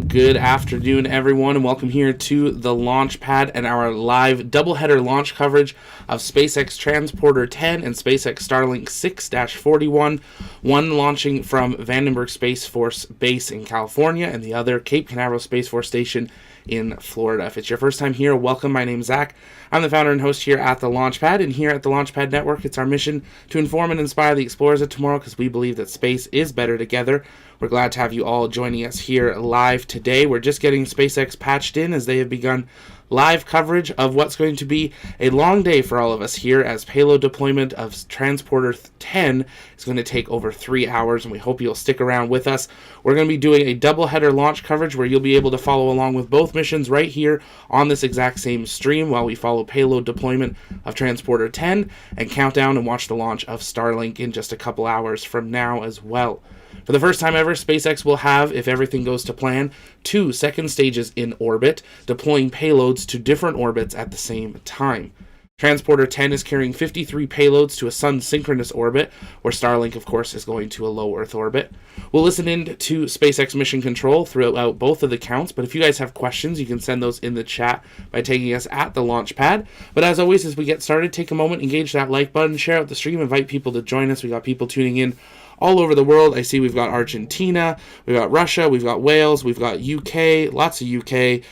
Good afternoon, everyone, and welcome here to the launch pad and our live doubleheader launch coverage of SpaceX Transporter 10 and SpaceX Starlink 6-41, one launching from Vandenberg Space Force Base in California and the other Cape Canaveral Space Force Station in Florida. If it's your first time here, welcome. My name's Zach. I'm the founder and host here at the Launchpad, and here at the Launchpad Network, it's our mission to inform and inspire the explorers of tomorrow because we believe that space is better together. We're glad to have you all joining us here live today. We're just getting SpaceX patched in as they have begun live coverage of what's going to be a long day for all of us here, as payload deployment of Transporter 10 is going to take over 3 hours, and we hope you'll stick around with us. We're going to be doing a doubleheader launch coverage where you'll be able to follow along with both missions right here on this exact same stream while we follow payload deployment of Transporter 10 and count down and watch the launch of Starlink in just a couple hours from now as well. For the first time ever, SpaceX will have, if everything goes to plan, 2 second stages in orbit, deploying payloads to different orbits at the same time. Transporter 10 is carrying 53 payloads to a sun-synchronous orbit, where Starlink, of course, is going to a low Earth orbit. We'll listen in to SpaceX Mission Control throughout both of the counts, but if you guys have questions, you can send those in the chat by tagging us at the Launchpad. But as always, as we get started, take a moment, engage that like button, share out the stream, invite people to join us. We got people tuning in all over the world. I see we've got Argentina, we've got Russia, we've got Wales, we've got UK, lots of UK,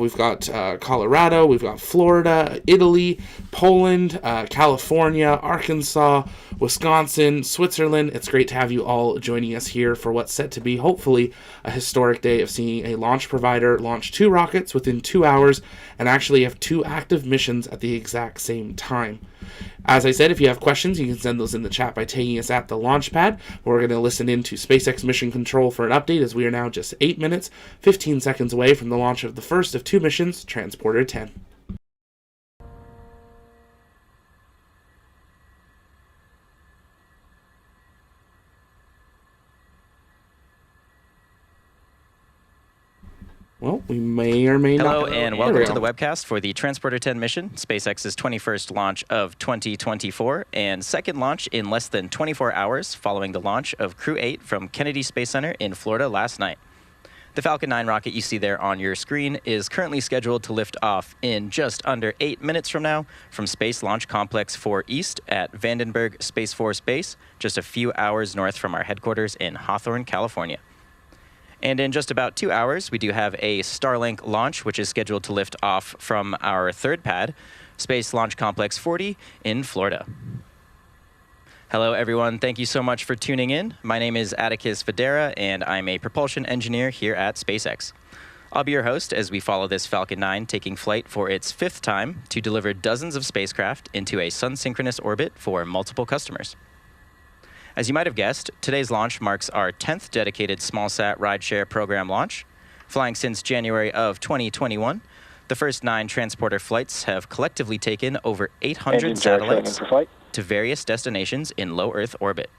we've got Colorado, we've got Florida, Italy, Poland, California, Arkansas, Wisconsin, Switzerland. It's great to have you all joining us here for what's set to be hopefully a historic day of seeing a launch provider launch 2 rockets within 2 hours and actually have 2 active missions at the exact same time. As I said, if you have questions, you can send those in the chat by tagging us at the Launchpad. We're going to listen in to SpaceX Mission Control for an update, as we are now just 8 minutes, 15 seconds away from the launch of the first of 2 missions, Transporter 10. Well, we may or may not. Hello and welcome to the webcast for the Transporter 10 mission, SpaceX's 21st launch of 2024 and second launch in less than 24 hours following the launch of Crew 8 from Kennedy Space Center in Florida last night. The Falcon 9 rocket you see there on your screen is currently scheduled to lift off in just under 8 minutes from now from Space Launch Complex 4 East at Vandenberg Space Force Base, just a few hours north from our headquarters in Hawthorne, California. And in just about 2 hours, we do have a Starlink launch, which is scheduled to lift off from our third pad, Space Launch Complex 40 in Florida. Hello, everyone. Thank you so much for tuning in. My name is Atticus Federa, and I'm a propulsion engineer here at SpaceX. I'll be your host as we follow this Falcon 9 taking flight for its 5th time to deliver dozens of spacecraft into a sun-synchronous orbit for multiple customers. As you might have guessed, today's launch marks our 10th dedicated smallsat rideshare program launch. Flying since January of 2021, the first 9 transporter flights have collectively taken over 800 satellites to various destinations in low Earth orbit.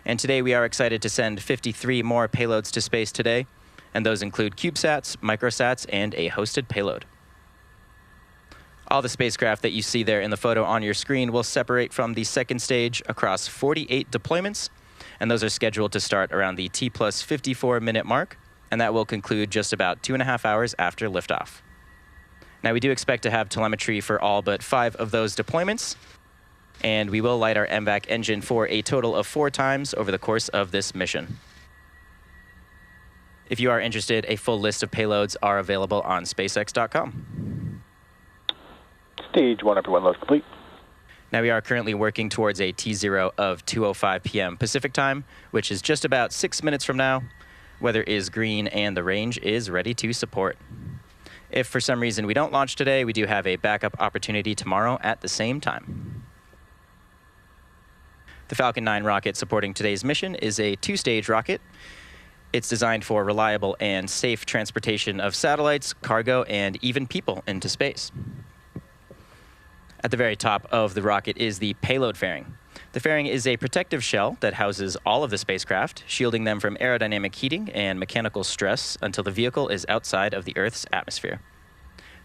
And today we are excited to send 53 more payloads to space today, and those include CubeSats, microsats, and a hosted payload. All the spacecraft that you see there in the photo on your screen will separate from the second stage across 48 deployments, and those are scheduled to start around the T plus 54-minute mark, and that will conclude just about 2.5 hours after liftoff. Now, we do expect to have telemetry for all but 5 of those deployments, and we will light our MVAC engine for a total of 4 times over the course of this mission. If you are interested, a full list of payloads are available on SpaceX.com. Stage 1, everyone, load complete. Now we are currently working towards a T0 of 2:05 p.m. Pacific time, which is just about 6 minutes from now. Weather is green and the range is ready to support. If for some reason we don't launch today, we do have a backup opportunity tomorrow at the same time. The Falcon 9 rocket supporting today's mission is a 2-stage rocket. It's designed for reliable and safe transportation of satellites, cargo, and even people into space. At the very top of the rocket is the payload fairing. The fairing is a protective shell that houses all of the spacecraft, shielding them from aerodynamic heating and mechanical stress until the vehicle is outside of the Earth's atmosphere.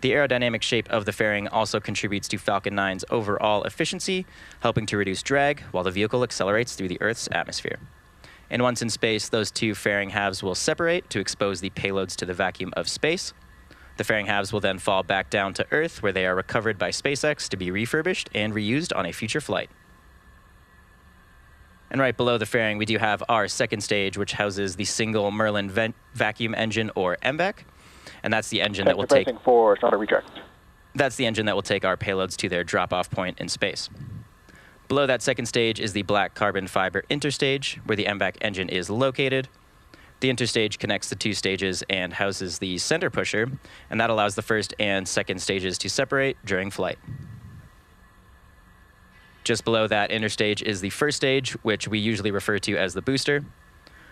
The aerodynamic shape of the fairing also contributes to Falcon 9's overall efficiency, helping to reduce drag while the vehicle accelerates through the Earth's atmosphere. And once in space, those two fairing halves will separate to expose the payloads to the vacuum of space. The fairing halves will then fall back down to Earth, where they are recovered by SpaceX to be refurbished and reused on a future flight. And right below the fairing, we do have our second stage, which houses the single Merlin vacuum engine, or MVAC. And that's the engine that will take... for starter retract. That's the engine that will take our payloads to their drop-off point in space. Below that second stage is the black carbon fiber interstage, where the MVAC engine is located. The interstage connects the two stages and houses the center pusher, and that allows the first and second stages to separate during flight. Just below that interstage is the first stage, which we usually refer to as the booster.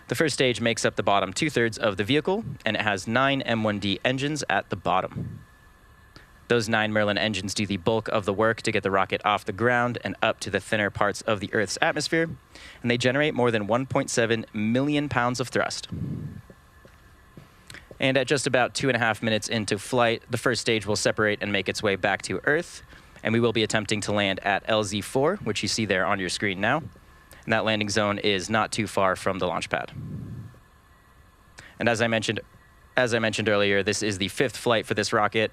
The first stage makes up the bottom 2/3 of the vehicle, and it has 9 M1D engines at the bottom. Those 9 Merlin engines do the bulk of the work to get the rocket off the ground and up to the thinner parts of the Earth's atmosphere, and they generate more than 1.7 million pounds of thrust. And at just about 2.5 minutes into flight, the first stage will separate and make its way back to Earth, and we will be attempting to land at LZ4, which you see there on your screen now. And that landing zone is not too far from the launch pad. And as I mentioned earlier, this is the 5th flight for this rocket.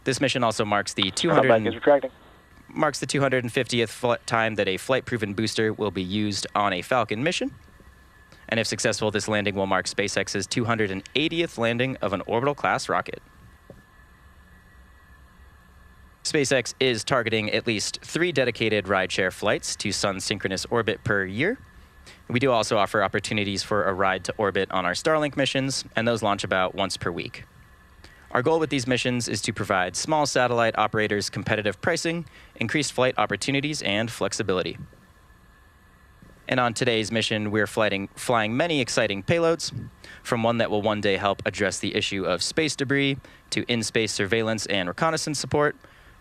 This mission also marks the 250th time that a flight-proven booster will be used on a Falcon mission. And if successful, this landing will mark SpaceX's 280th landing of an orbital-class rocket. SpaceX is targeting at least 3 dedicated rideshare flights to sun-synchronous orbit per year. We do also offer opportunities for a ride to orbit on our Starlink missions, and those launch about once per week. Our goal with these missions is to provide small satellite operators competitive pricing, increased flight opportunities, and flexibility. And on today's mission, we're flying many exciting payloads, from one that will one day help address the issue of space debris, to in-space surveillance and reconnaissance support,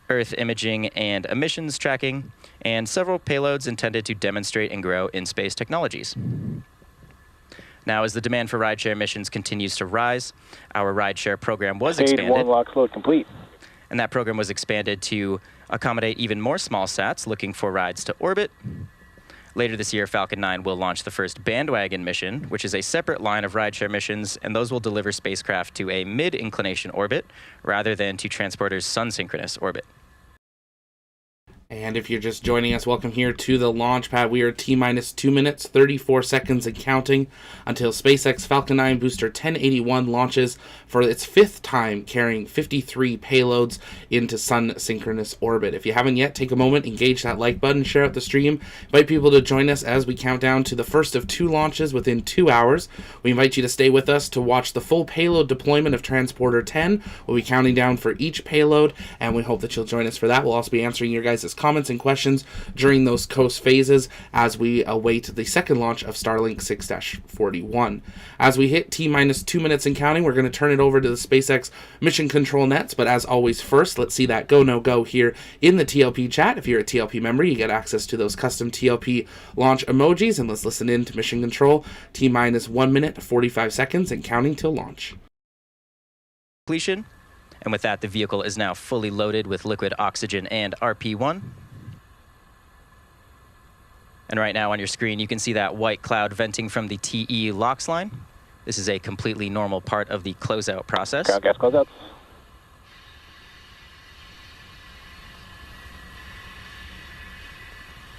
Earth imaging and emissions tracking, and several payloads intended to demonstrate and grow in-space technologies. Now, as the demand for rideshare missions continues to rise, our rideshare program was expanded. Stage 1 LOX load complete. And that program was expanded to accommodate even more small sats looking for rides to orbit. Later this year, Falcon 9 will launch the first bandwagon mission, which is a separate line of rideshare missions, and those will deliver spacecraft to a mid-inclination orbit rather than to transporters' sun-synchronous orbit. And if you're just joining us, welcome here to the launch pad. We are T-minus 2 minutes, 34 seconds and counting until SpaceX Falcon 9 Booster 1081 launches for its 5th time, carrying 53 payloads into sun-synchronous orbit. If you haven't yet, take a moment, engage that like button, share out the stream, invite people to join us as we count down to the first of 2 launches within 2 hours. We invite you to stay with us to watch the full payload deployment of Transporter 10. We'll be counting down for each payload, and we hope that you'll join us for that. We'll also be answering your guys' comments and questions during those coast phases as we await the second launch of Starlink 6-41. As we hit T-minus 2 minutes and counting, we're going to turn it over to the SpaceX mission control nets, but as always, first, let's see that go, no go here in the TLP chat. If you're a TLP member, you get access to those custom TLP launch emojis, and let's listen in to mission control. T-minus 1 minute, 45 seconds, and counting till launch. Completion. And with that, the vehicle is now fully loaded with liquid oxygen and RP-1. And right now on your screen, you can see that white cloud venting from the TE LOX line. This is a completely normal part of the closeout process. Ground gas closeouts.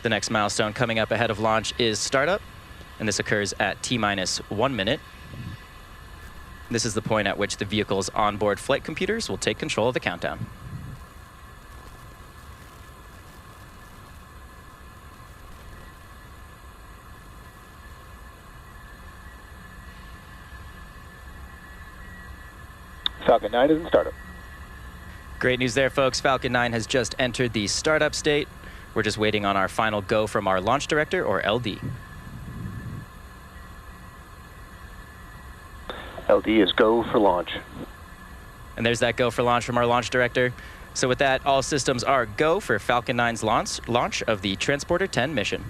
The next milestone coming up ahead of launch is startup, and this occurs at T-minus 1 minute. This is the point at which the vehicle's onboard flight computers will take control of the countdown. Falcon 9 is in startup. Great news there, folks. Falcon 9 has just entered the startup state. We're just waiting on our final go from our launch director, or LD. LD is go for launch. And there's that go for launch from our launch director. So with that, all systems are go for Falcon 9's launch of the Transporter 10 mission.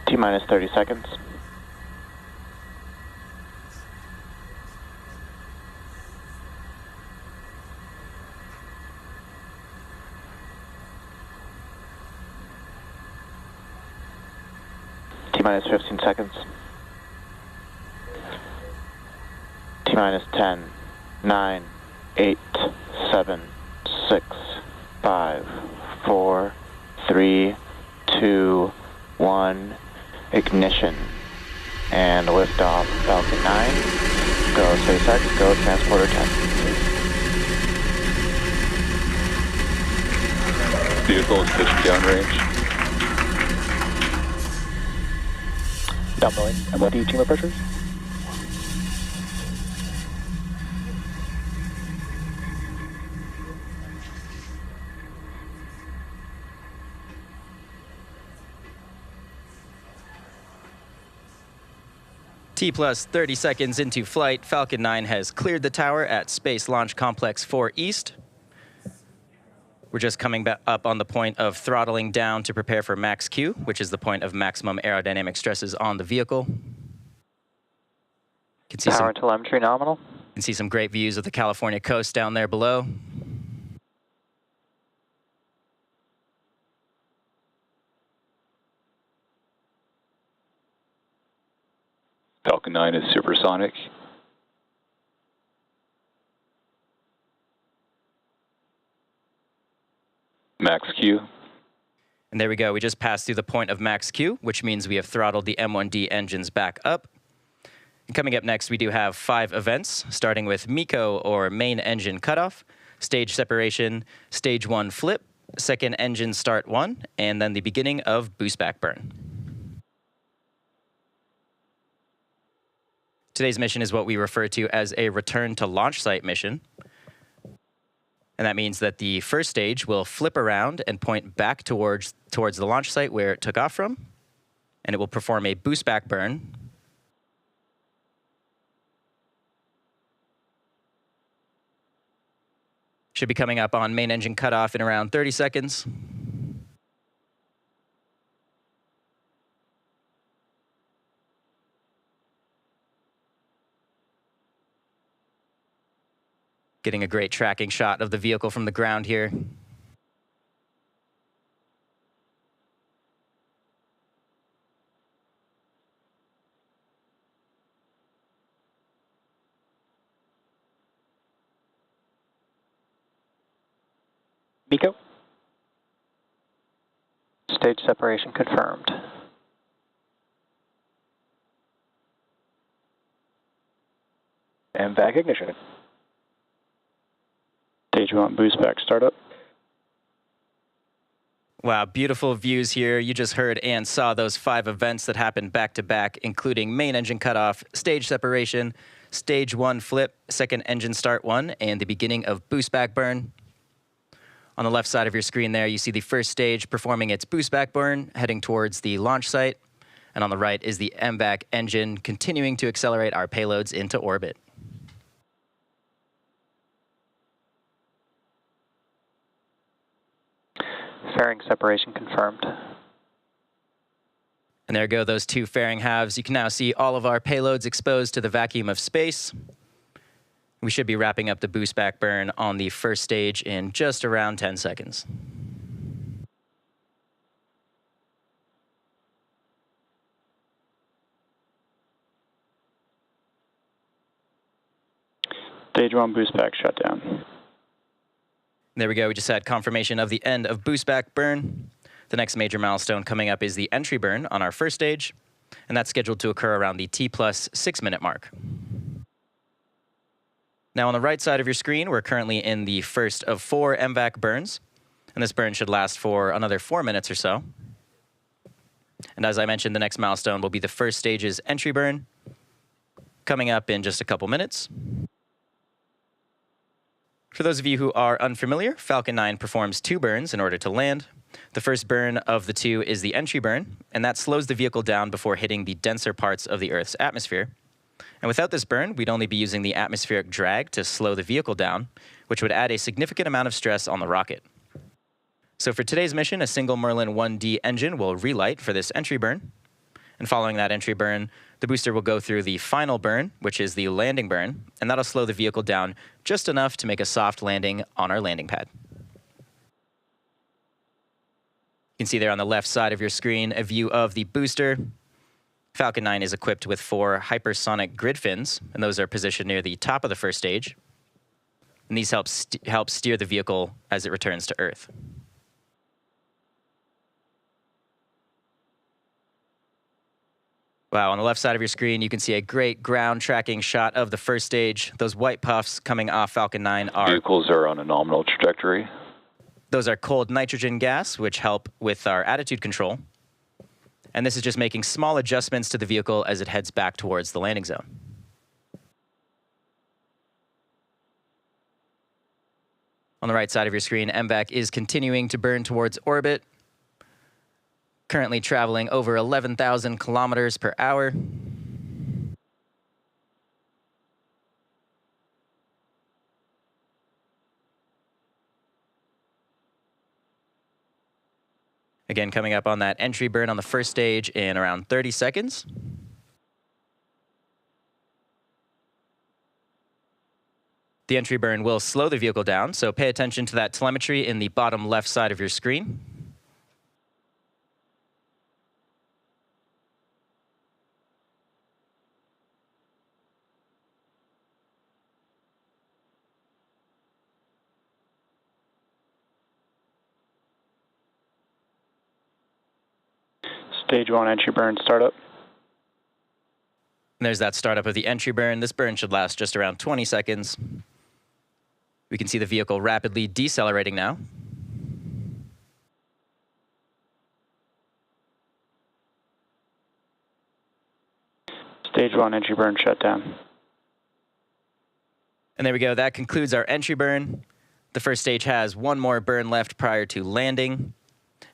T-minus 30 seconds. T-minus 15 seconds. T-minus 10, 9, 8, 7, 6, 5, 4, 3, 2, 1, ignition. And liftoff, Falcon 9. Go SpaceX, go Transporter 10. Vehicle is pitching downrange. Downloading MOD chamber pressures. T plus 30 seconds into flight, Falcon 9 has cleared the tower at Space Launch Complex 4 East. We're just coming back up on the point of throttling down to prepare for max Q, which is the point of maximum aerodynamic stresses on the vehicle. Power and telemetry nominal. You can see some great views of the California coast down there below. Falcon 9 is supersonic. Max Q. And there we go. We just passed through the point of max Q, which means we have throttled the M1D engines back up. And coming up next, we do have 5 events, starting with MECO, or main engine cutoff, stage separation, stage 1 flip, second engine start 1, and then the beginning of boost back burn. Today's mission is what we refer to as a return to launch site mission. And that means that the first stage will flip around and point back towards the launch site where it took off from, and it will perform a boost back burn. Should be coming up on main engine cutoff in around 30 seconds. Getting a great tracking shot of the vehicle from the ground here. MECO. Stage separation confirmed. And back ignition. Stage 1 boost back startup. Wow, beautiful views here. You just heard and saw those 5 events that happened back to back, including main engine cutoff, stage separation, stage 1 flip, second engine start 1, and the beginning of boost back burn. On the left side of your screen there, you see the first stage performing its boost back burn, heading towards the launch site. And on the right is the MVAC engine continuing to accelerate our payloads into orbit. Fairing separation confirmed. And there go those 2 fairing halves. You can now see all of our payloads exposed to the vacuum of space. We should be wrapping up the boost back burn on the first stage in just around 10 seconds. Stage 1 boost back shutdown. There we go. We just had confirmation of the end of boost back burn. The next major milestone coming up is the entry burn on our first stage, and that's scheduled to occur around the T plus 6-minute mark. Now on the right side of your screen, we're currently in the first of 4 MVAC burns, and this burn should last for another 4 minutes or so. And as I mentioned, the next milestone will be the first stage's entry burn, coming up in just a couple minutes. For those of you who are unfamiliar, Falcon 9 performs 2 burns in order to land. The first burn of the 2 is the entry burn, and that slows the vehicle down before hitting the denser parts of the Earth's atmosphere. And without this burn, we'd only be using the atmospheric drag to slow the vehicle down, which would add a significant amount of stress on the rocket. So for today's mission, a single Merlin 1D engine will relight for this entry burn. And following that entry burn, the booster will go through the final burn, which is the landing burn, and that'll slow the vehicle down just enough to make a soft landing on our landing pad. You can see there on the left side of your screen a view of the booster. Falcon 9 is equipped with 4 hypersonic grid fins, and those are positioned near the top of the first stage. And these help steer the vehicle as it returns to Earth. Wow, on the left side of your screen, you can see a great ground tracking shot of the first stage. Those white puffs coming off Falcon 9 are... Vehicles are on a nominal trajectory. Those are cold nitrogen gas, which help with our attitude control. And this is just making small adjustments to the vehicle as it heads back towards the landing zone. On the right side of your screen, MVAC is continuing to burn towards orbit, currently traveling over 11,000 kilometers per hour. Again, coming up on that entry burn on the first stage in around 30 seconds. The entry burn will slow the vehicle down, so pay attention to that telemetry in the bottom left side of your screen. Stage 1 entry burn startup. And there's that startup of the entry burn. This burn should last just around 20 seconds. We can see the vehicle rapidly decelerating now. Stage 1 entry burn shut down. And there we go. That concludes our entry burn. The first stage has one more burn left prior to landing.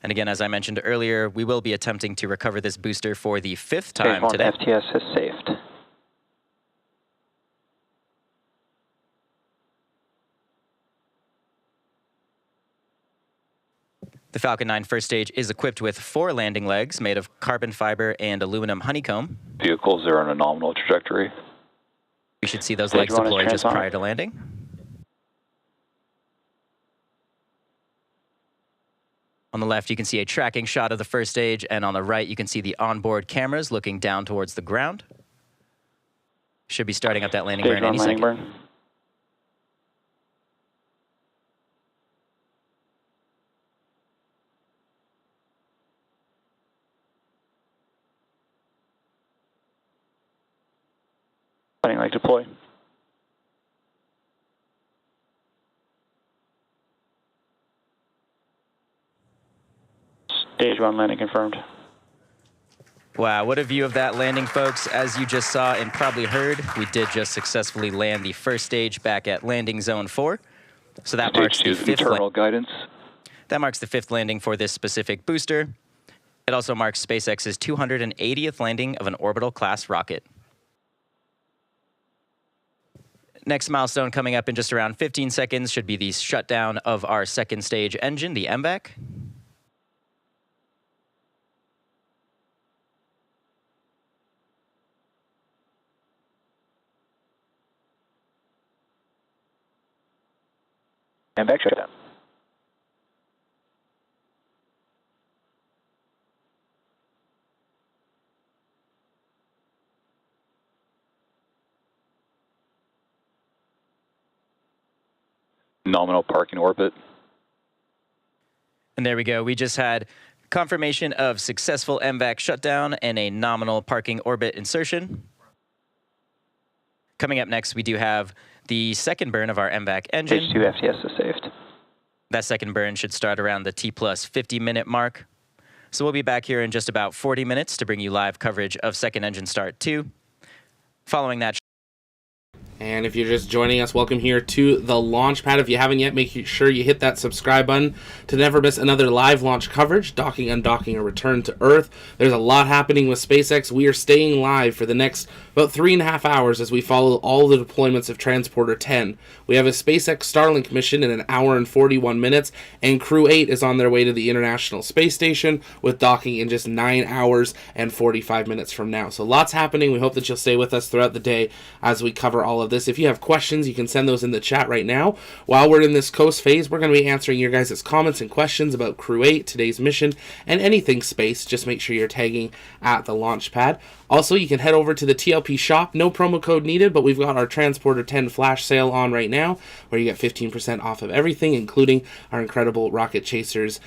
And again, as I mentioned earlier, we will be attempting to recover this booster for the 5th time today. FTS has saved. The Falcon 9 first stage is equipped with 4 landing legs made of carbon fiber and aluminum honeycomb. Vehicles are on a nominal trajectory. We should see those Stage legs 1 is deploy just transonic. prior to landing. On the left, you can see a tracking shot of the first stage, and on the right, you can see the onboard cameras looking down towards the ground. Should be starting up that landing Stage burn 1 any landing second. burn. Landing leg deploy. Stage 1 landing confirmed. Wow, what a view of that landing, folks. As you just saw and probably heard, we did just successfully land the first stage back at landing zone 4. So that marks Stage the 2 is internal guidance. That marks the 5th landing for this specific booster. It also marks SpaceX's 280th landing of an orbital class rocket. Next milestone coming up in just around 15 seconds should be the shutdown of our second stage engine, the MVAC. And back shut down. Nominal parking orbit. And there we go. We just had confirmation of successful MVAC shutdown and a nominal parking orbit insertion. Coming up next, we do have the second burn of our MVAC engine. Stage 2 FTS is saved. That second burn should start around the T plus 50 minute mark. So we'll be back here in just about 40 minutes to bring you live coverage of second engine start 2. Following that, And if you're just joining us, welcome here to the launch pad. If you haven't yet, make sure you hit that subscribe button to never miss another live launch coverage, docking, undocking, or return to Earth. There's a lot happening with SpaceX. We are staying live for the next about 3.5 hours as we follow all the deployments of Transporter 10. We have a SpaceX Starlink mission in 1 hour and 41 minutes, and Crew 8 is on their way to the International Space Station with docking in just 9 hours and 45 minutes from now. So lots happening. We hope that you'll stay with us throughout the day as we cover all of this. If you have questions, you can send those in the chat right now. While we're in this coast phase, we're going to be answering your guys' comments and questions about Crew 8, today's mission, and anything space. Just make sure you're tagging at the launch pad. Also, you can head over to the TLP shop. No promo code needed, but we've got our Transporter 10 flash sale on right now, where you get 15% off of everything, including our incredible Rocket Chasers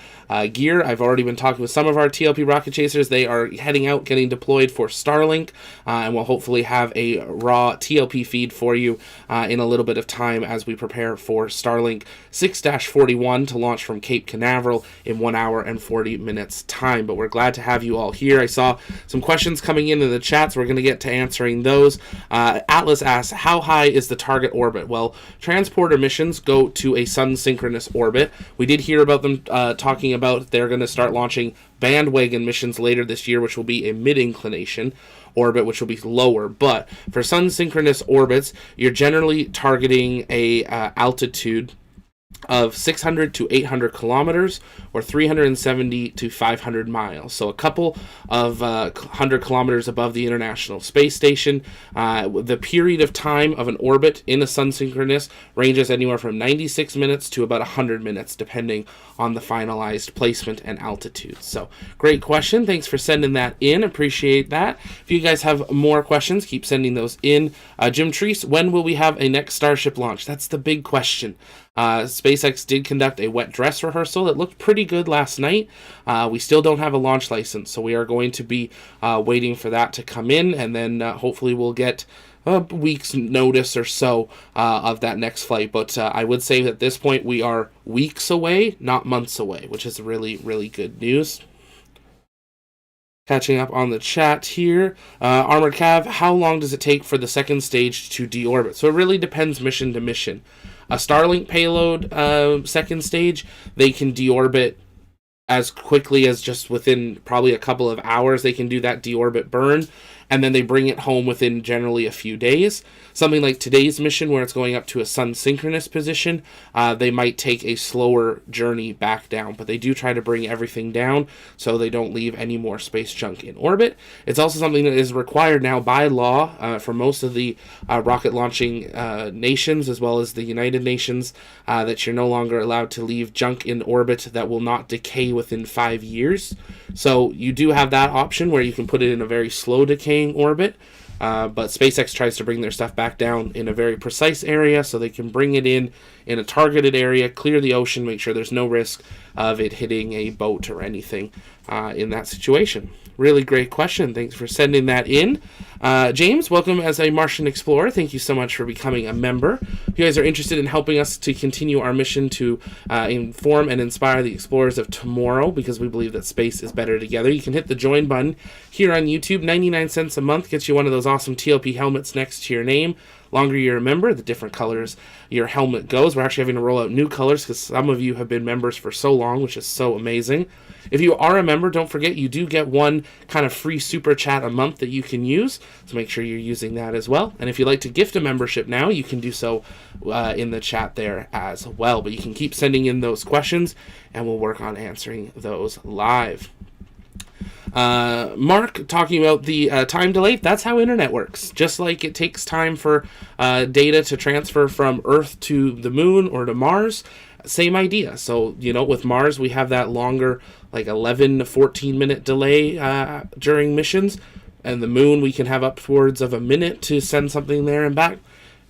gear. I've already been talking with some of our TLP Rocket Chasers. They are heading out, getting deployed for Starlink, and we'll hopefully have a raw TLP feed for you in a little bit of time as we prepare for Starlink 6-41 to launch from Cape Canaveral in 1 hour and 40 minutes time. But we're glad to have you all here. I saw some questions coming in the chat, so we're going to get to answering those. Atlas asks, how high is the target orbit? Well, transporter missions go to a sun-synchronous orbit. We did hear about them talking about they're going to start launching bandwagon missions later this year, which will be a mid-inclination orbit, which will be lower. But for sun-synchronous orbits, you're generally targeting a altitude of 600 to 800 kilometers or 370 to 500 miles. So a couple of 100 kilometers above the International Space Station. The period of time of an orbit in a sun-synchronous ranges anywhere from 96 minutes to about 100 minutes, depending on the finalized placement and altitude. So great question. Thanks for sending that in. Appreciate that. If you guys have more questions, keep sending those in. Jim Treese, when will we have a next Starship launch? That's the big question. SpaceX did conduct a wet dress rehearsal that looked pretty good last night. We still don't have a launch license, so we are going to be waiting for that to come in, and then hopefully we'll get a week's notice or so of that next flight. But I would say that at this point we are weeks away, not months away, which is really, really good news. Catching up on the chat here. Armored Cav, how long does it take for the second stage to deorbit? So it really depends mission to mission. A Starlink payload second stage, they can deorbit as quickly as just within probably a couple of hours. They can do that deorbit burn, and then they bring it home within generally a few days. Something like today's mission, where it's going up to a sun-synchronous position, they might take a slower journey back down, but they do try to bring everything down so they don't leave any more space junk in orbit. It's also something that is required now by law for most of the rocket launching nations, as well as the United Nations, that you're no longer allowed to leave junk in orbit that will not decay within 5 years. So you do have that option where you can put it in a very slow decaying orbit. But SpaceX tries to bring their stuff back down in a very precise area so they can bring it in a targeted area, clear the ocean, make sure there's no risk of it hitting a boat or anything in that situation. Really great question. Thanks for sending that in. James, welcome as a Martian Explorer. Thank you so much for becoming a member. If you guys are interested in helping us to continue our mission to inform and inspire the explorers of tomorrow, because we believe that space is better together, you can hit the join button here on YouTube. 99 cents a month gets you one of those awesome TLP helmets next to your name. Longer you're a member, the different colors your helmet goes. We're actually having to roll out new colors because some of you have been members for so long, which is so amazing. If you are a member, don't forget you do get one kind of free super chat a month that you can use, so make sure you're using that as well. And if you'd like to gift a membership now, you can do so in the chat there as well. But you can keep sending in those questions, and we'll work on answering those live. Mark talking about the time delay. That's how internet works. Just like it takes time for data to transfer from Earth to the moon or to Mars, same idea. So, with Mars, we have that longer, like 11 to 14 minute delay during missions. And the moon, we can have upwards of a minute to send something there and back.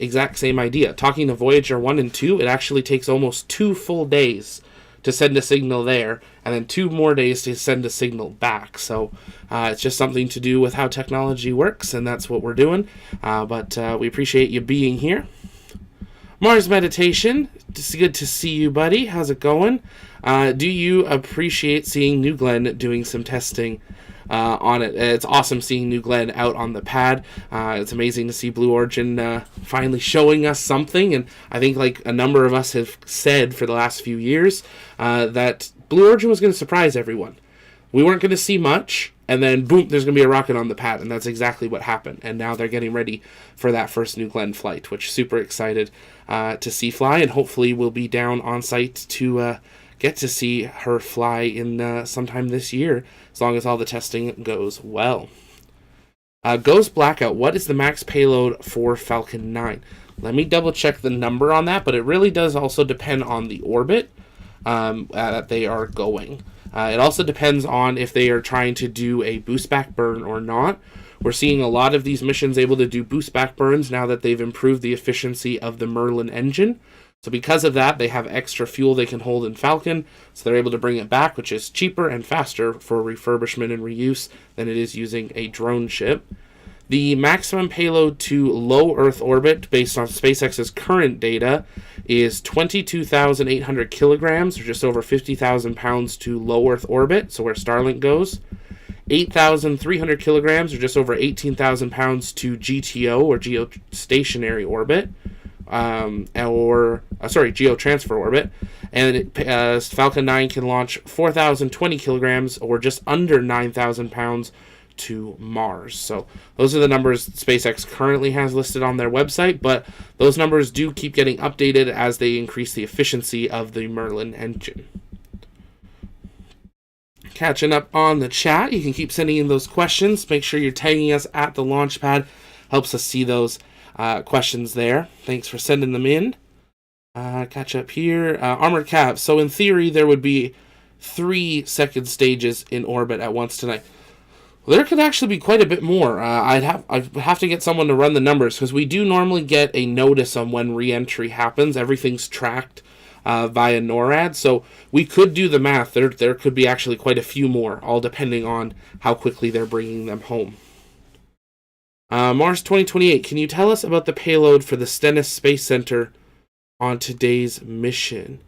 Exact same idea. Talking to Voyager 1 and 2, it actually takes almost 2 full days to send a signal there, and then 2 more days to send a signal back. So it's just something to do with how technology works, and that's what we're doing. But we appreciate you being here. Mars Meditation, it's good to see you, buddy. How's it going? Do you appreciate seeing New Glenn doing some testing on it? It's awesome seeing New Glenn out on the pad. It's amazing to see Blue Origin finally showing us something, and I think like a number of us have said for the last few years that Blue Origin was going to surprise everyone. We weren't going to see much, and then boom, there's going to be a rocket on the pad, and that's exactly what happened. And now they're getting ready for that first New Glenn flight, which super excited to see fly, and hopefully we'll be down on site to get to see her fly in sometime this year, as long as all the testing goes well. Goes blackout. What is the max payload for Falcon 9? Let me double check the number on that, but it really does also depend on the orbit that they are going. It also depends on if they are trying to do a boost back burn or not. We're seeing a lot of these missions able to do boost back burns now that they've improved the efficiency of the Merlin engine. So because of that, they have extra fuel they can hold in Falcon, so they're able to bring it back, which is cheaper and faster for refurbishment and reuse than it is using a drone ship. The maximum payload to low Earth orbit, based on SpaceX's current data, is 22,800 kilograms, or just over 50,000 pounds to low Earth orbit, so where Starlink goes. 8,300 kilograms, or just over 18,000 pounds to GTO, or geostationary orbit, geotransfer orbit. And Falcon 9 can launch 4,020 kilograms, or just under 9,000 pounds to Mars. So those are the numbers SpaceX currently has listed on their website, but those numbers do keep getting updated as they increase the efficiency of the Merlin engine. Catching up on the chat, you can keep sending in those questions. Make sure you're tagging us at the Launchpad. Helps us see those questions there. Thanks for sending them in. Catch up here. Armored Cav. So in theory, there would be 3 second stages in orbit at once tonight. Well, there could actually be quite a bit more. I'd have to get someone to run the numbers, because we do normally get a notice on when re-entry happens. Everything's tracked via NORAD, so we could do the math. There could be actually quite a few more, all depending on how quickly they're bringing them home. Mars 2028, can you tell us about the payload for the Stennis Space Center on today's mission?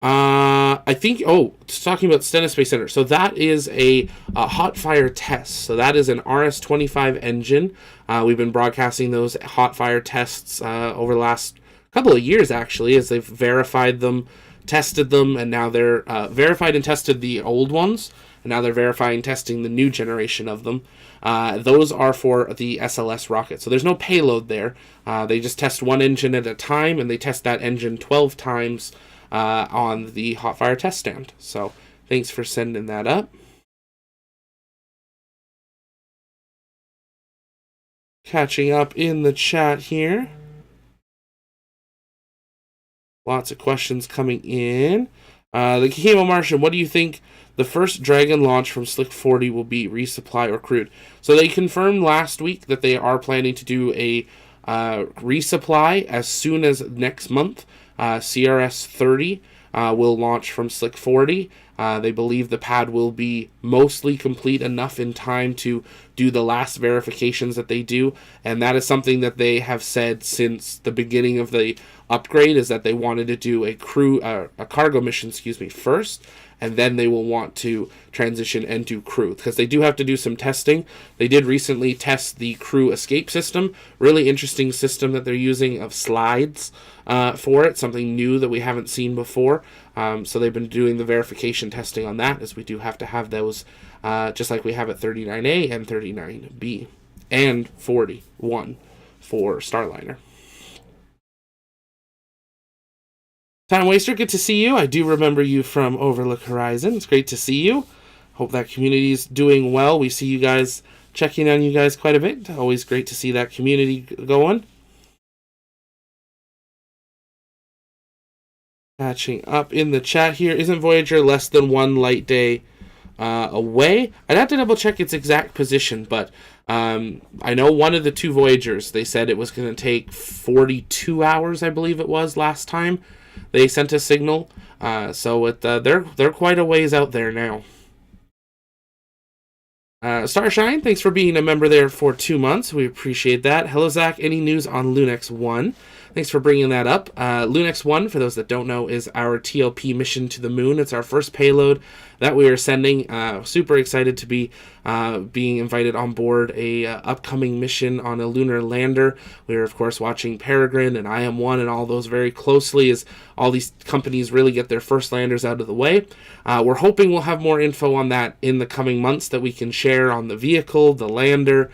I think, talking about Stennis Space Center. So that is a hot fire test. So that is an RS-25 engine. We've been broadcasting those hot fire tests over the last couple of years, actually, as they've verified them, tested them, and now they're verified and tested the old ones, and now they're verifying and testing the new generation of them. Those are for the SLS rocket. So there's no payload there. They just test one engine at a time, and they test that engine 12 times on the hot fire test stand. So thanks for sending that up. Catching up in the chat here. Lots of questions coming in. The Camo Martian, what do you think the first Dragon launch from Slick 40 will be? Resupply or crewed? So they confirmed last week that they are planning to do a resupply as soon as next month. CRS 30 will launch from Slick 40. They believe the pad will be mostly complete enough in time to do the last verifications that they do, and that is something that they have said since the beginning of the upgrade, is that they wanted to do a cargo mission, first, and then they will want to transition and do crew, because they do have to do some testing. They did recently test the crew escape system, really interesting system that they're using of slides for it, something new that we haven't seen before. So they've been doing the verification testing on that, as we do have to have those, just like we have at 39A and 39B, and 41 for Starliner. Time Waster, good to see you. I do remember you from Overlook Horizon. It's great to see you. Hope that community is doing well. We see you guys, checking on you guys quite a bit. Always great to see that community going. Catching up in the chat here. Isn't Voyager less than 1 light day away? I'd have to double check its exact position, but I know one of the 2 Voyagers, they said it was going to take 42 hours, I believe it was, last time they sent a signal. So they're quite a ways out there now. Starshine, thanks for being a member there for 2 months. We appreciate that. Hello, Zach. Any news on Lunex 1? Thanks for bringing that up. Lunex 1, for those that don't know, is our TLP mission to the moon. It's our first payload that we are sending. Super excited to be being invited on board a upcoming mission on a lunar lander. We are, of course, watching Peregrine and IM-1 and all those very closely as all these companies really get their first landers out of the way. We're hoping we'll have more info on that in the coming months that we can share on the vehicle, the lander.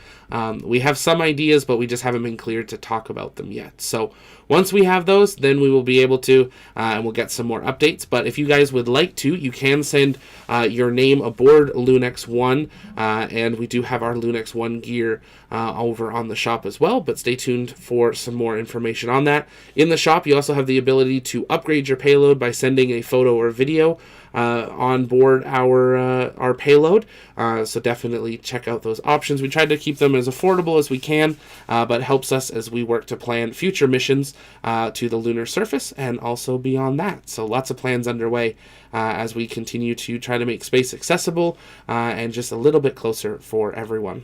We have some ideas, but we just haven't been cleared to talk about them yet. So once we have those, then we will be able to, and we'll get some more updates. But if you guys would like to, you can send your name aboard Lunex 1, and we do have our Lunex 1 gear over on the shop as well, but stay tuned for some more information on that. In the shop, you also have the ability to upgrade your payload by sending a photo or video on board our payload, so definitely check out those options. We tried to keep them as affordable as we can, but helps us as we work to plan future missions to the lunar surface and also beyond that. So lots of plans underway as we continue to try to make space accessible and just a little bit closer for everyone.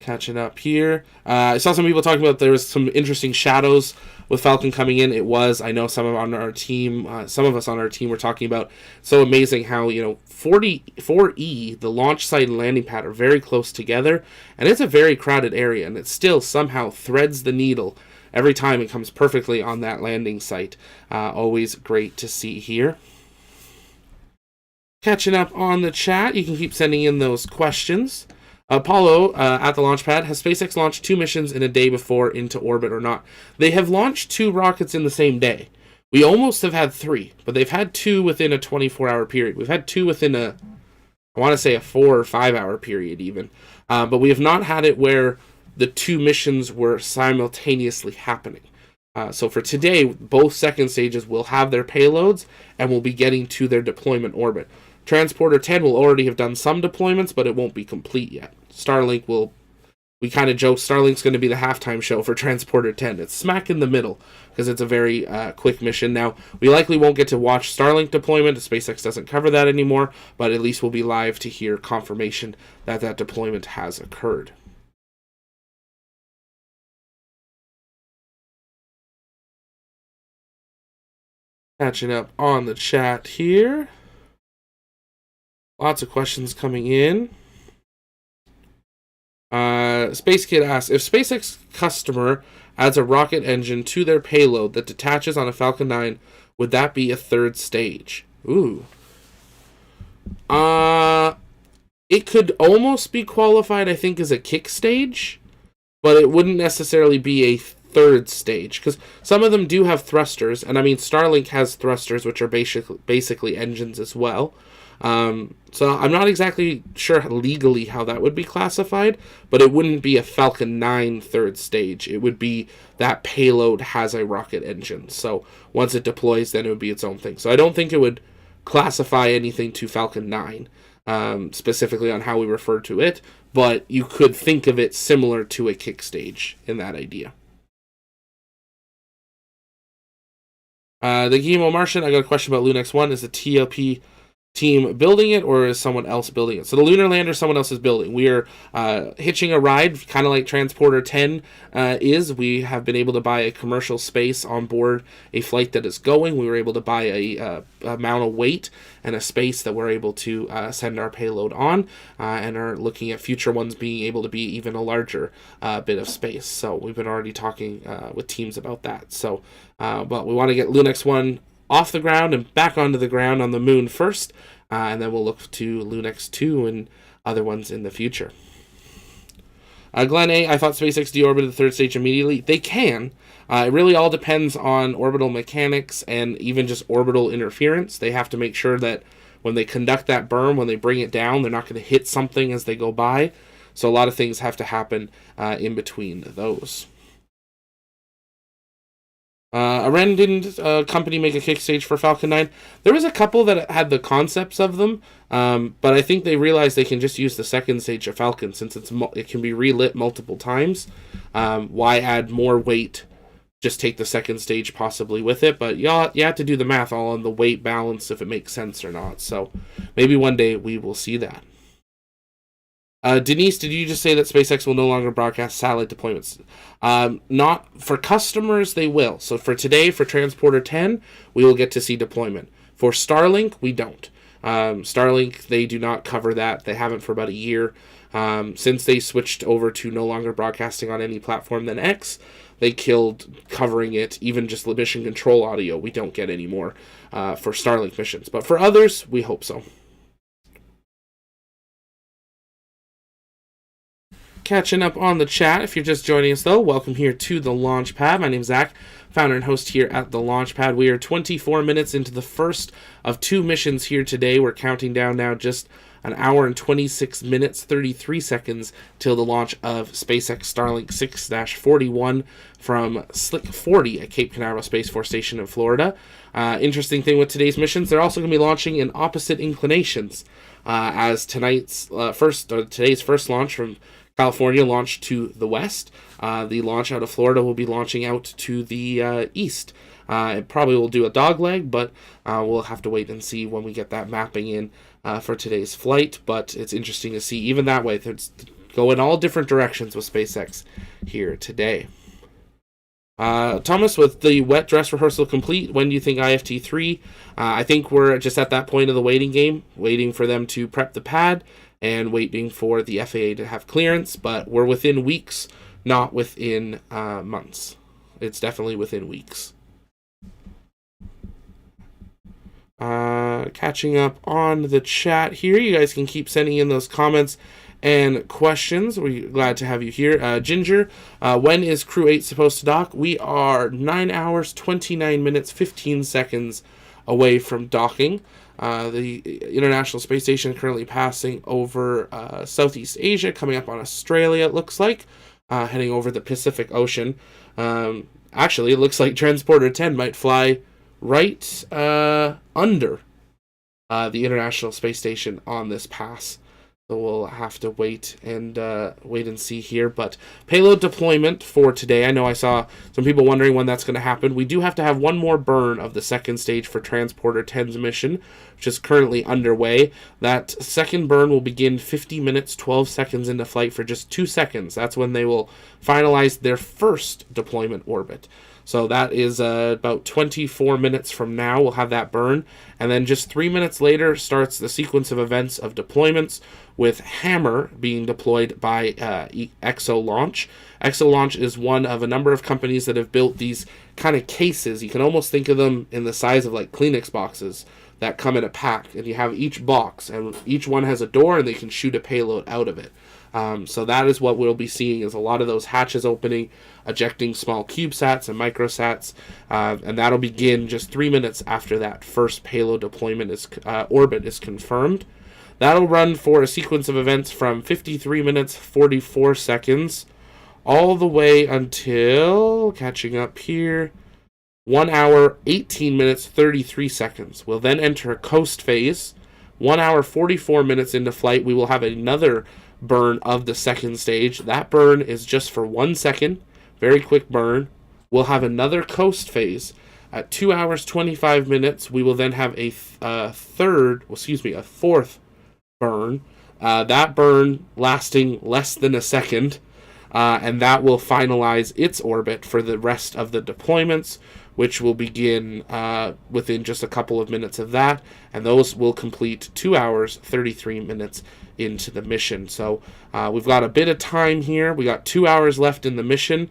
Catching up here. I saw some people talking about there was some interesting shadows with Falcon coming in. It was, I know some of us on our team were talking about, so amazing how, 4E, the launch site and landing pad are very close together, and it's a very crowded area, and it still somehow threads the needle every time it comes perfectly on that landing site. Always great to see here. Catching up on the chat, you can keep sending in those questions. Apollo at the launch pad, has SpaceX launched 2 missions in a day before into orbit or not? They have launched 2 rockets in the same day. We almost have had 3, but they've had 2 within a 24-hour period. We've had 2 within I want to say a 4 or 5 hour period even. But we have not had it where the 2 missions were simultaneously happening. So for today, both second stages will have their payloads and will be getting to their deployment orbit. Transporter 10 will already have done some deployments, but it won't be complete yet. Starlink we kind of joke, Starlink's going to be the halftime show for Transporter 10. It's smack in the middle, because it's a very quick mission. Now, we likely won't get to watch Starlink deployment, SpaceX doesn't cover that anymore, but at least we'll be live to hear confirmation that that deployment has occurred. Catching up on the chat here. Lots of questions coming in. Space Kid asks, if SpaceX customer adds a rocket engine to their payload that detaches on a Falcon 9, would that be a 3rd stage? Ooh. It could almost be qualified, I think, as a kick stage, but it wouldn't necessarily be a 3rd stage, because some of them do have thrusters, and I mean, Starlink has thrusters, which are basically engines as well. So I'm not exactly sure legally how that would be classified, but it wouldn't be a Falcon 9 3rd stage. It would be that payload has a rocket engine. So once it deploys, then it would be its own thing. So I don't think it would classify anything to Falcon 9, specifically on how we refer to it, but you could think of it similar to a kick stage in that idea. The Guillermo Martian, I got a question about Lunex 1. Is the TLP team building it, or is someone else building it? So the lunar lander, someone else is building. We are hitching a ride, kind of like Transporter 10 is. We have been able to buy a commercial space on board a flight that is going. We were able to buy a amount of weight and a space that we're able to send our payload on, and are looking at future ones being able to be even a larger bit of space. So we've been already talking with teams about that. So, but we want to get Lunex 1 off the ground and back onto the ground on the moon first, and then we'll look to Lunex 2 and other ones in the future. Glenn A., I thought SpaceX deorbited the 3rd stage immediately. They can. It really all depends on orbital mechanics and even just orbital interference. They have to make sure that when they conduct that berm, when they bring it down, they're not going to hit something as they go by. So a lot of things have to happen in between those. Aren didn't company make a kick stage for Falcon 9. There was a couple that had the concepts of them, but I think they realized they can just use the 2nd stage of Falcon since it can be relit multiple times. Why add more weight? Just take the 2nd stage possibly with it, but you have to do the math all on the weight balance if it makes sense or not. So maybe one day we will see that. Denise, did you just say that SpaceX will no longer broadcast satellite deployments? Not for customers, they will. So for today, for Transporter 10, we will get to see deployment. For Starlink, we don't. Starlink, they do not cover that. They haven't for about a year. Since they switched over to no longer broadcasting on any platform than X, they killed covering it. Even just mission control audio, we don't get anymore for Starlink missions. But for others, we hope so. Catching up on the chat. If you're just joining us, though, welcome here to the Launch Pad. My name's Zach, founder and host here at the Launch Pad. We are 24 minutes into the first of 2 missions here today. We're counting down now just an hour and 26 minutes, 33 seconds till the launch of SpaceX Starlink 6-41 from Slick 40 at Cape Canaveral Space Force Station in Florida. Interesting thing with today's missions, they're also going to be launching in opposite inclinations, as today's first launch from California launched to the west. The launch out of Florida will be launching out to the east. It probably will do a dog leg, but we'll have to wait and see when we get that mapping in for today's flight. But it's interesting to see even that way. It's going all different directions with SpaceX here today. Thomas, with the wet dress rehearsal complete, when do you think IFT3? I think we're just at that point of the waiting game, waiting for them to prep the pad and waiting for the FAA to have clearance, but we're within weeks, not within months. It's definitely within weeks. Catching up on the chat here. You guys can keep sending in those comments and questions. We're glad to have you here. Ginger, when is Crew 8 supposed to dock? We are 9 hours, 29 minutes, 15 seconds away from docking. The International Space Station currently passing over Southeast Asia, coming up on Australia, it looks like, heading over the Pacific Ocean. Actually, it looks like Transporter 10 might fly right under the International Space Station on this pass. So we'll have to wait and see here. But payload deployment for today. I know I saw some people wondering when that's going to happen. We do have to have one more burn of the second stage for Transporter 10's mission, which is currently underway. That second burn will begin 50 minutes, 12 seconds into flight for just 2 seconds. That's when they will finalize their first deployment orbit. So that is about 24 minutes from now, we'll have that burn. And then just 3 minutes later starts the sequence of events of deployments, with Hammer being deployed by Exo Launch. Exo Launch is one of a number of companies that have built these kind of cases. You can almost think of them in the size of like Kleenex boxes that come in a pack. And you have each box, and each one has a door, and they can shoot a payload out of it. So that is what we'll be seeing, is a lot of those hatches opening, ejecting small CubeSats and microsats, and that'll begin just 3 minutes after that first payload deployment orbit is confirmed. That'll run for a sequence of events from 53 minutes, 44 seconds, all the way until, catching up here, 1 hour, 18 minutes, 33 seconds. We'll then enter a coast phase. 1 hour, 44 minutes into flight, we will have another burn of the second stage. That burn is just for 1 second, very quick burn. We'll have another coast phase at 2 hours 25 minutes. We will then have a fourth burn. That burn lasting less than a second, and that will finalize its orbit for the rest of the deployments, which will begin within just a couple of minutes of that, and those will complete 2 hours 33 minutes into the mission. So we've got a bit of time here. We got 2 hours left in the mission.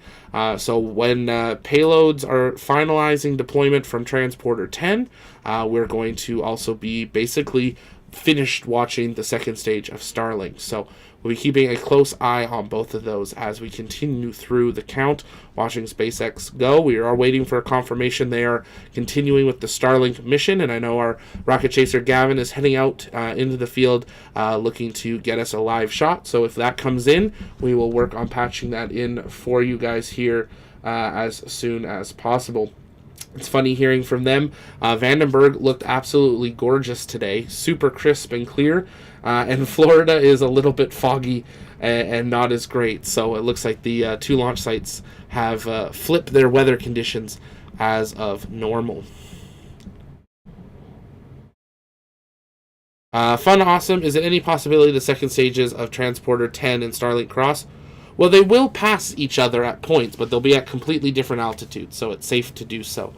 So when payloads are finalizing deployment from Transporter 10, we're going to also be basically finished watching the second stage of Starlink. So we'll be keeping a close eye on both of those as we continue through the count, watching SpaceX go. We are waiting for a confirmation they are continuing with the Starlink mission, and I know our rocket chaser Gavin is heading out into the field looking to get us a live shot. So if that comes in, we will work on patching that in for you guys here as soon as possible. It's funny hearing from them. Vandenberg looked absolutely gorgeous today, super crisp and clear, and Florida is a little bit foggy and not as great. So it looks like the 2 launch sites have flipped their weather conditions as of normal. Fun Awesome, is it any possibility the second stages of Transporter 10 and Starlink cross? Well, they will pass each other at points, but they'll be at completely different altitudes, so it's safe to do so.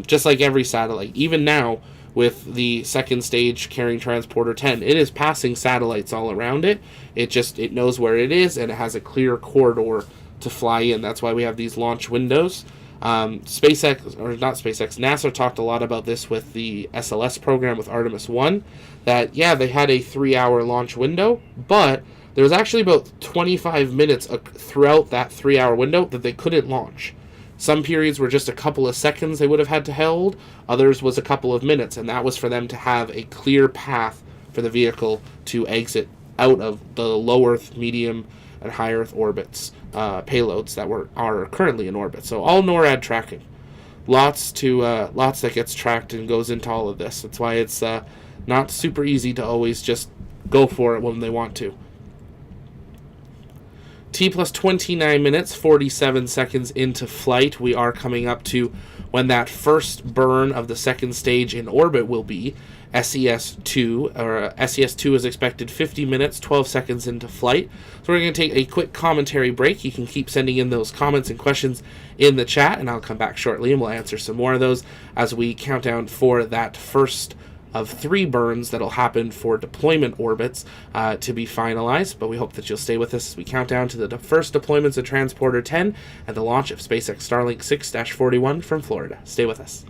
Just like every satellite. Even now, with the second stage carrying Transporter 10, it is passing satellites all around it. It knows where it is, and it has a clear corridor to fly in. That's why we have these launch windows. SpaceX, or not SpaceX, NASA talked a lot about this with the SLS program with Artemis 1, that, yeah, they had a 3-hour launch window, but there was actually about 25 minutes throughout that 3-hour window that they couldn't launch. Some periods were just a couple of seconds they would have had to hold, others was a couple of minutes, and that was for them to have a clear path for the vehicle to exit out of the low Earth, medium, and high Earth orbits, payloads that are currently in orbit. So all NORAD tracking. Lots that gets tracked and goes into all of this. That's why it's not super easy to always just go for it when they want to. T plus 29 minutes, 47 seconds into flight. We are coming up to when that first burn of the second stage in orbit will be. SES-2, or SES-2 is expected 50 minutes, 12 seconds into flight. So we're going to take a quick commentary break. You can keep sending in those comments and questions in the chat, and I'll come back shortly and we'll answer some more of those as we count down for that first of 3 burns that'll happen for deployment orbits to be finalized. But we hope that you'll stay with us as we count down to the first deployments of Transporter 10 and the launch of SpaceX Starlink 6-41 from Florida. Stay with us.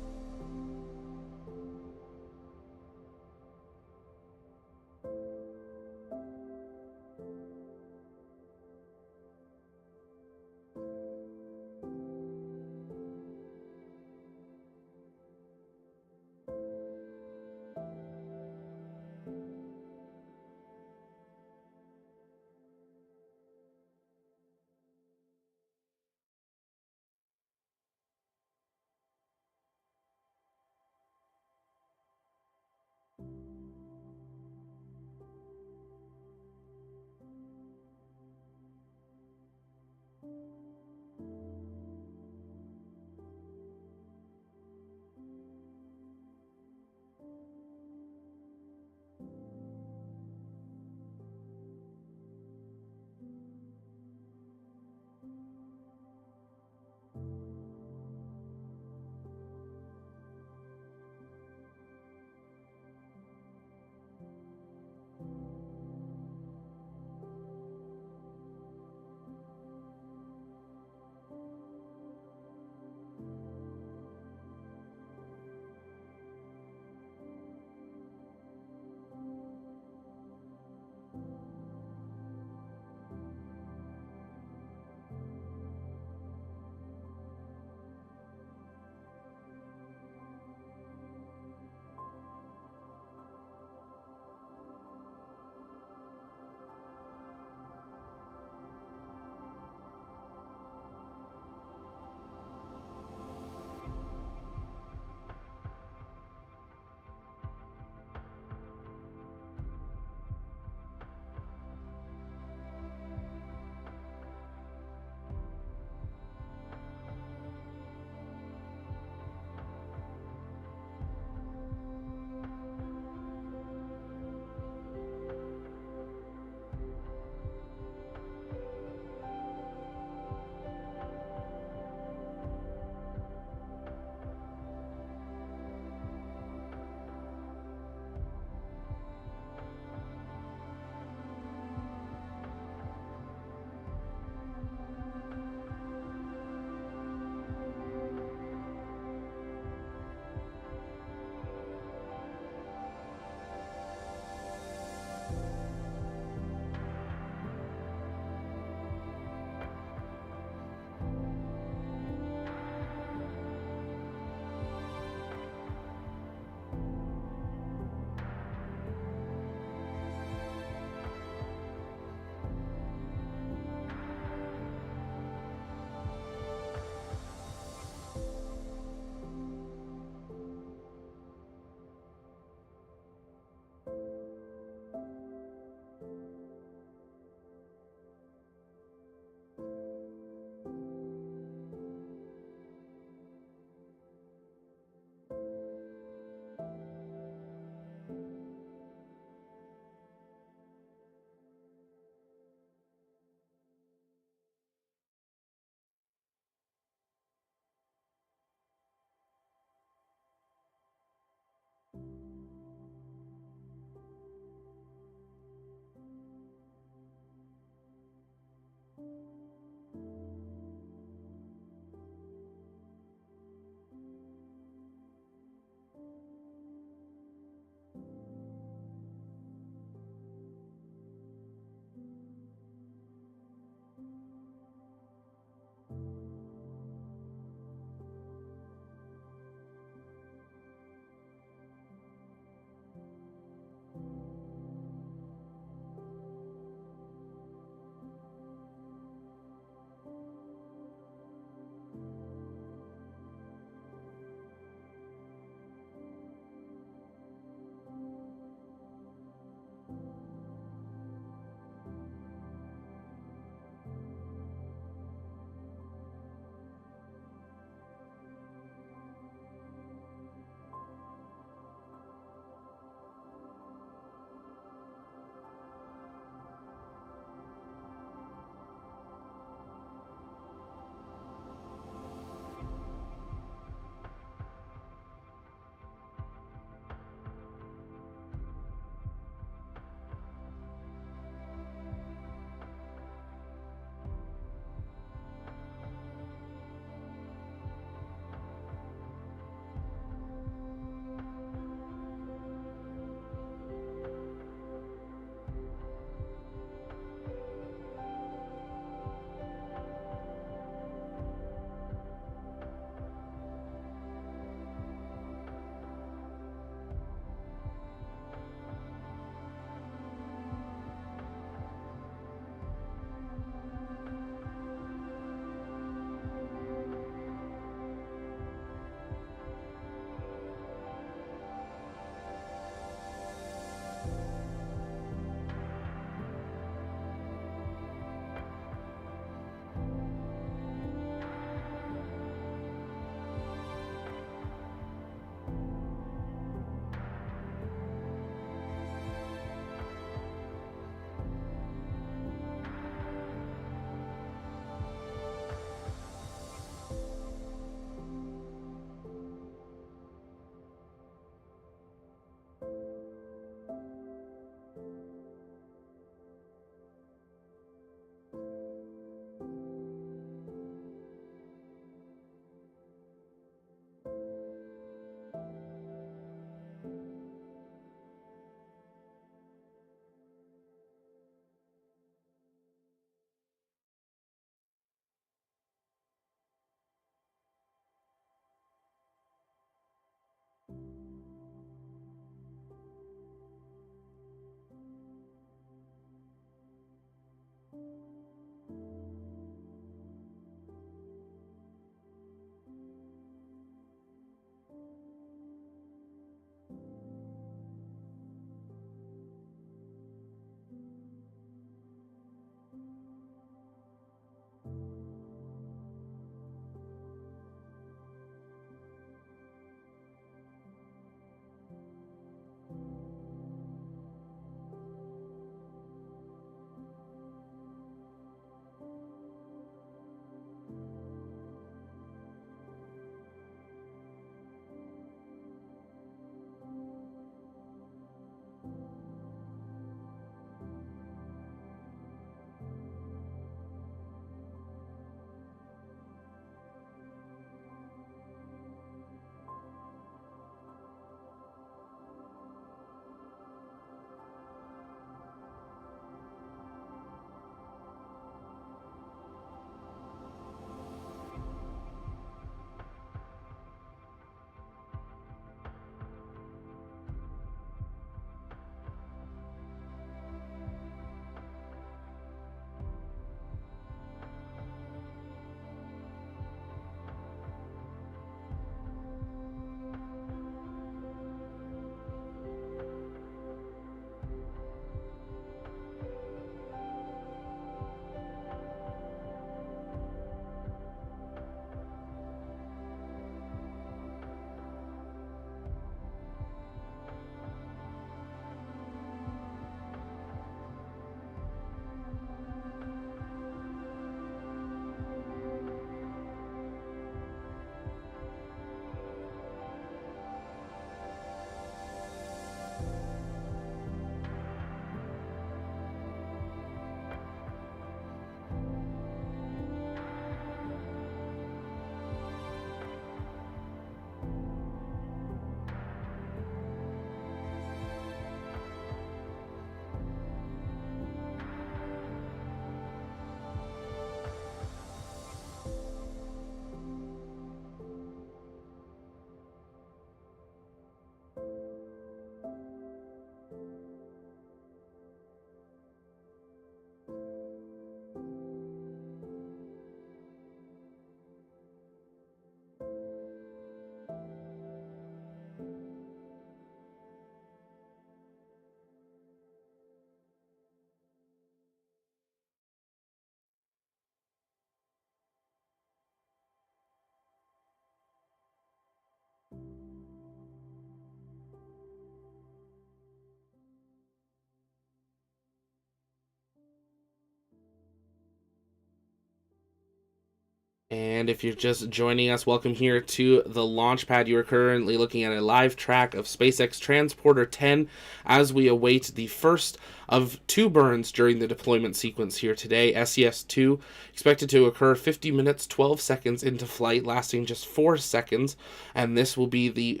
And if you're just joining us, welcome here to the launch pad. You are currently looking at a live track of SpaceX Transporter 10 as we await the first of two burns during the deployment sequence here today. SES-2 expected to occur 50 minutes, 12 seconds into flight, lasting just 4 seconds. And this will be the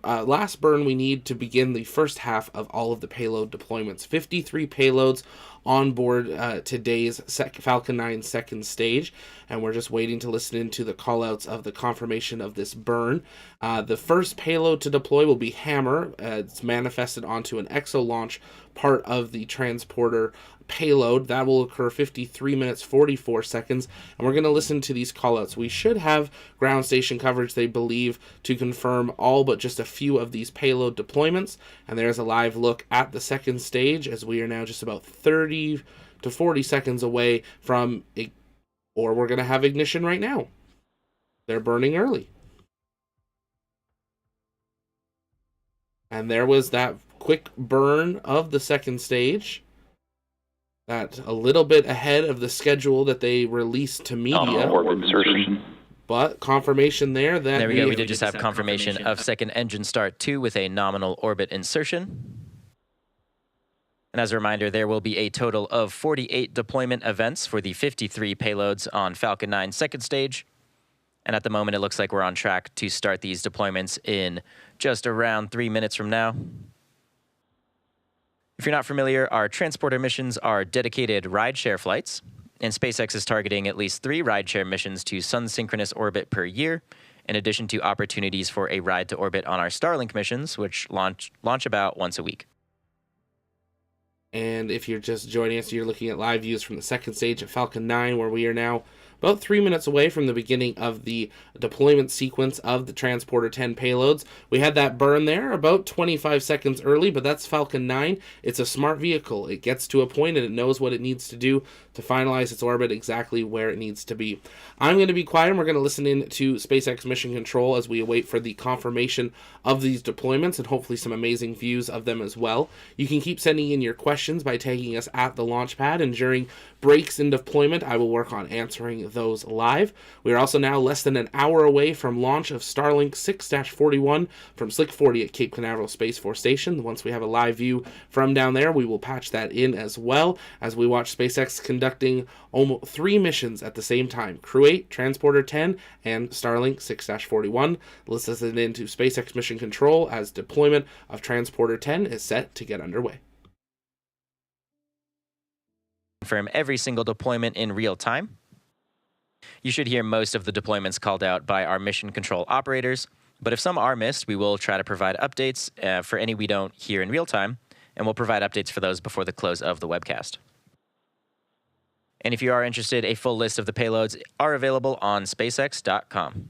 last burn we need to begin the first half of all of the payload deployments. 53 payloads on board today's Falcon 9 second stage, and we're just waiting to listen into the callouts of the confirmation of this burn. The first payload to deploy will be Hammer. It's manifested onto an exo launch part of the transporter payload. That will occur 53 minutes 44 seconds, and we're going to listen to these callouts. We should have ground station coverage, they believe, to confirm all but just a few of these payload deployments. And there's a live look at the second stage as we are now just about 30 to 40 seconds away from or we're going to have ignition right now. They're burning early. And there was that quick burn of the second stage. That a little bit ahead of the schedule that they released to media. Orbit insertion. But confirmation there that there we go. We did just have confirmation of second engine start 2 with a nominal orbit insertion. And as a reminder, there will be a total of 48 deployment events for the 53 payloads on Falcon 9 second stage. And at the moment, it looks like we're on track to start these deployments in just around 3 minutes from now. If you're not familiar, our transporter missions are dedicated rideshare flights, and SpaceX is targeting at least 3 rideshare missions to sun-synchronous orbit per year, in addition to opportunities for a ride to orbit on our Starlink missions, which launch about once a week. And if you're just joining us, you're looking at live views from the second stage of Falcon 9, where we are now about 3 minutes away from the beginning of the deployment sequence of the Transporter 10 payloads. We had that burn there about 25 seconds early, but that's Falcon 9. It's a smart vehicle. It gets to a point and it knows what it needs to do to finalize its orbit exactly where it needs to be. I'm going to be quiet and we're going to listen in to SpaceX Mission Control as we await for the confirmation of these deployments and hopefully some amazing views of them as well. You can keep sending in your questions by tagging us at the launch pad, and during breaks in deployment, I will work on answering those live. We are also now less than an hour away from launch of Starlink 6-41 from Slick 40 at Cape Canaveral Space Force Station. Once we have a live view from down there, we will patch that in as well as we watch SpaceX conducting almost 3 missions at the same time: Crew 8, Transporter 10, and Starlink 6-41. Let's listen in to SpaceX Mission Control as deployment of Transporter 10 is set to get underway. Confirm every single deployment in real time. You should hear most of the deployments called out by our mission control operators, but if some are missed, we will try to provide updates for any we don't hear in real time, and we'll provide updates for those before the close of the webcast. And if you are interested, a full list of the payloads are available on SpaceX.com.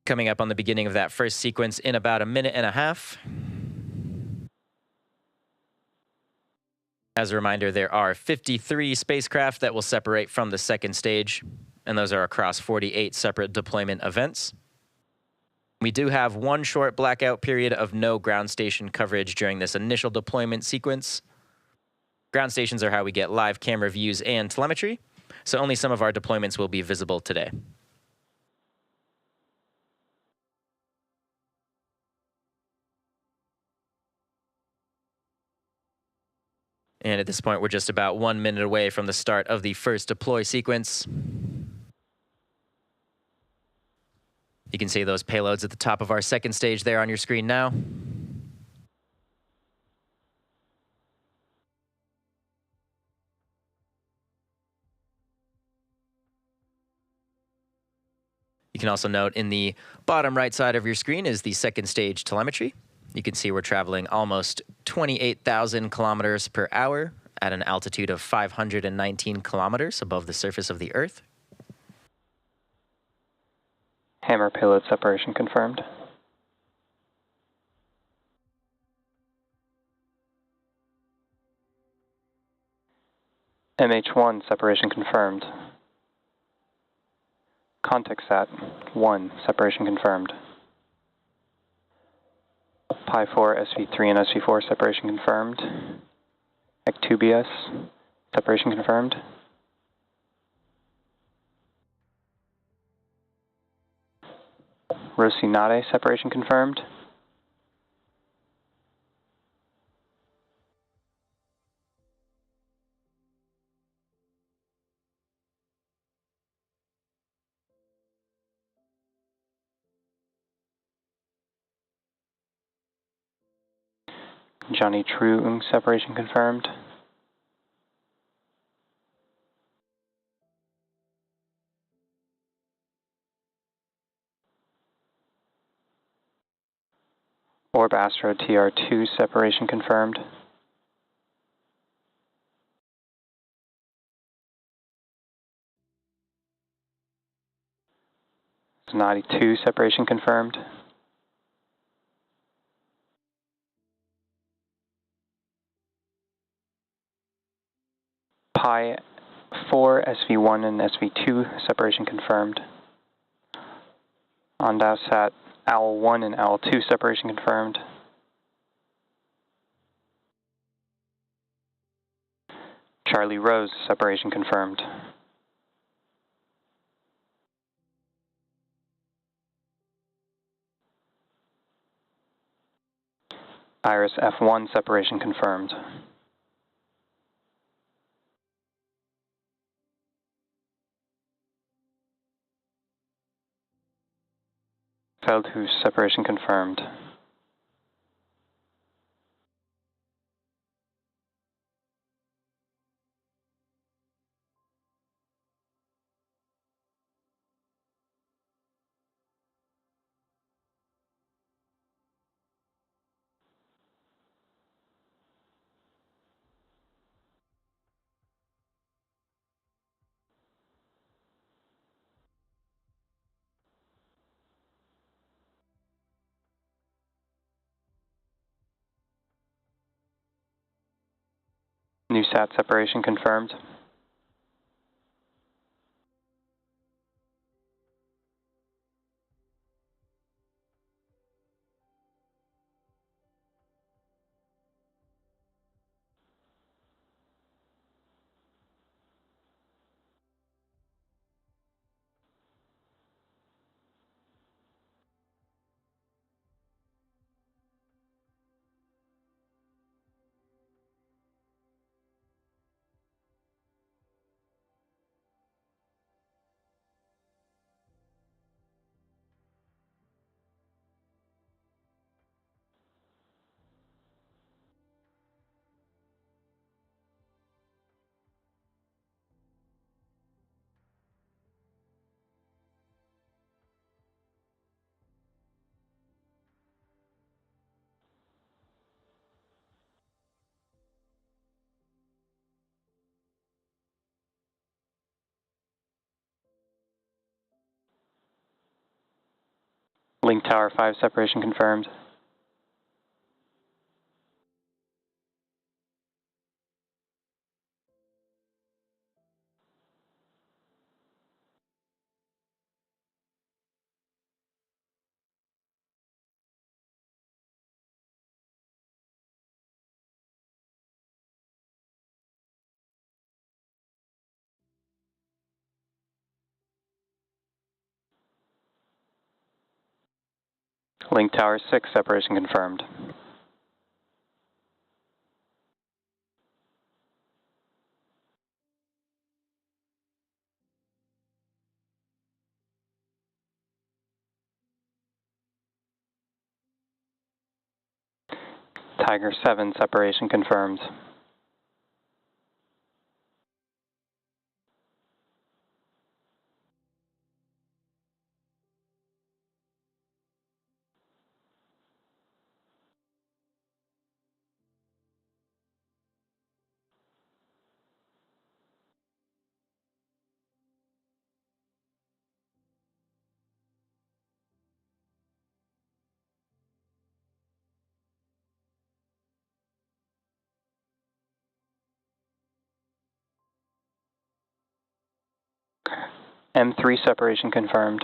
Coming up on the beginning of that first sequence in about a minute and a half. As a reminder, there are 53 spacecraft that will separate from the second stage, and those are across 48 separate deployment events. We do have one short blackout period of no ground station coverage during this initial deployment sequence. Ground stations are how we get live camera views and telemetry, so only some of our deployments will be visible today. And at this point, we're just about 1 minute away from the start of the first deploy sequence. You can see those payloads at the top of our second stage there on your screen now. You can also note in the bottom right side of your screen is the second stage telemetry. You can see we're traveling almost 28,000 kilometers per hour at an altitude of 519 kilometers above the surface of the Earth. Hammer payload separation confirmed. MH1 separation confirmed. Contact Sat 1 separation confirmed. Pi 4 SV3 and SV4 separation confirmed. Ec2BS separation confirmed. Rocinante separation confirmed. Johnny True separation confirmed. Orb Astro TR2 separation confirmed. Sonati 2 separation confirmed. Pi 4, SV1 and SV2 separation confirmed. Ondowsat Owl 1 and Owl 2 separation confirmed. Charlie Rose separation confirmed. Iris F1 separation confirmed. Feldhus separation confirmed. NewSat separation confirmed. Link Tower 5 separation confirmed. Link Tower 6 separation confirmed. Tiger 7 separation confirmed. M3 separation confirmed.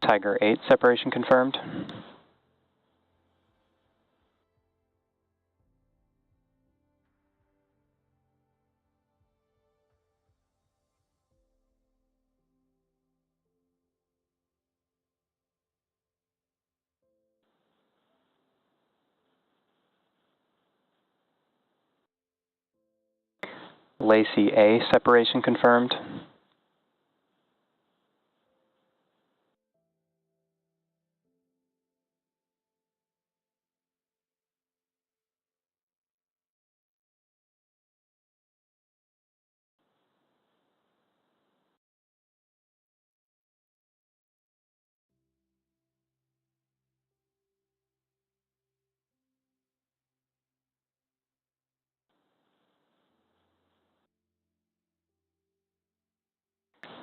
Tiger 8, separation confirmed. Lacey A, separation confirmed.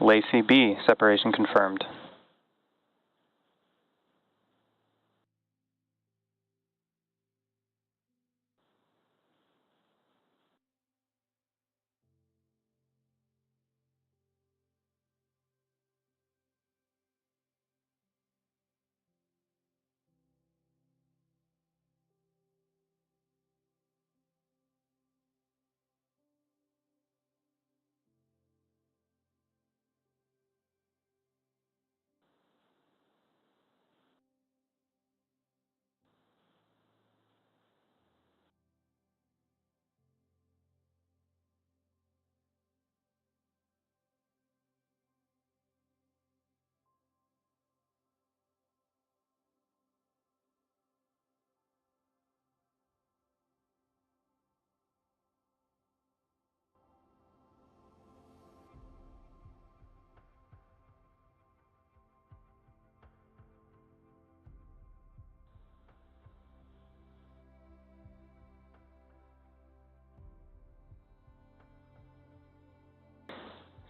Lacey B, separation confirmed.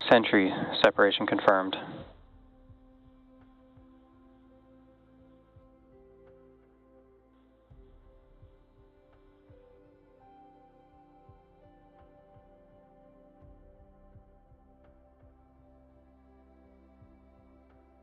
Sentry, separation confirmed.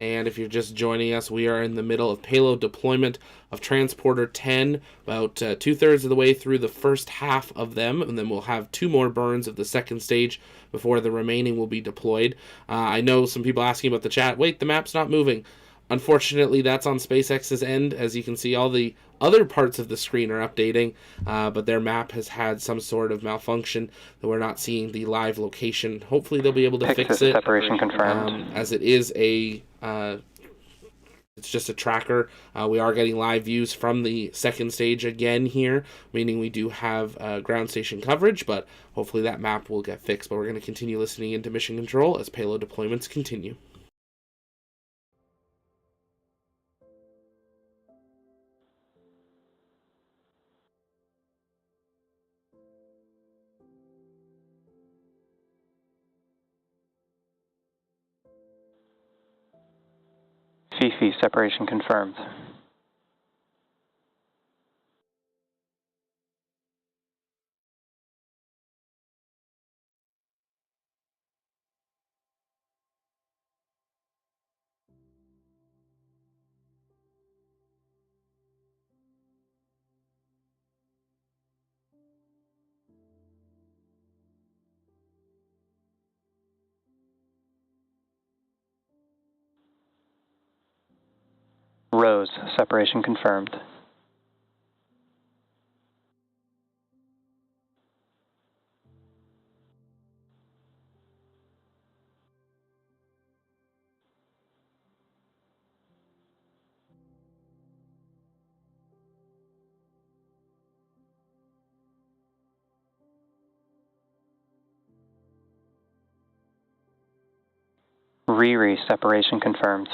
And if you're just joining us, we are in the middle of payload deployment of Transporter 10, about 2/3 of the way through the first half of them, and then we'll have 2 more burns of the second stage before the remaining will be deployed. I know some people asking about the chat, wait, the map's not moving. Unfortunately, that's on SpaceX's end. As you can see, all the other parts of the screen are updating, but their map has had some sort of malfunction that we're not seeing the live location. Hopefully, they'll be able to fix it. Separation confirmed. As it is it's just a tracker. We are getting live views from the second stage again here, meaning we do have ground station coverage, but hopefully that map will get fixed. But we're going to continue listening into mission control as payload deployments continue. Fifi, separation confirmed. Rose, separation confirmed. Riri, separation confirmed.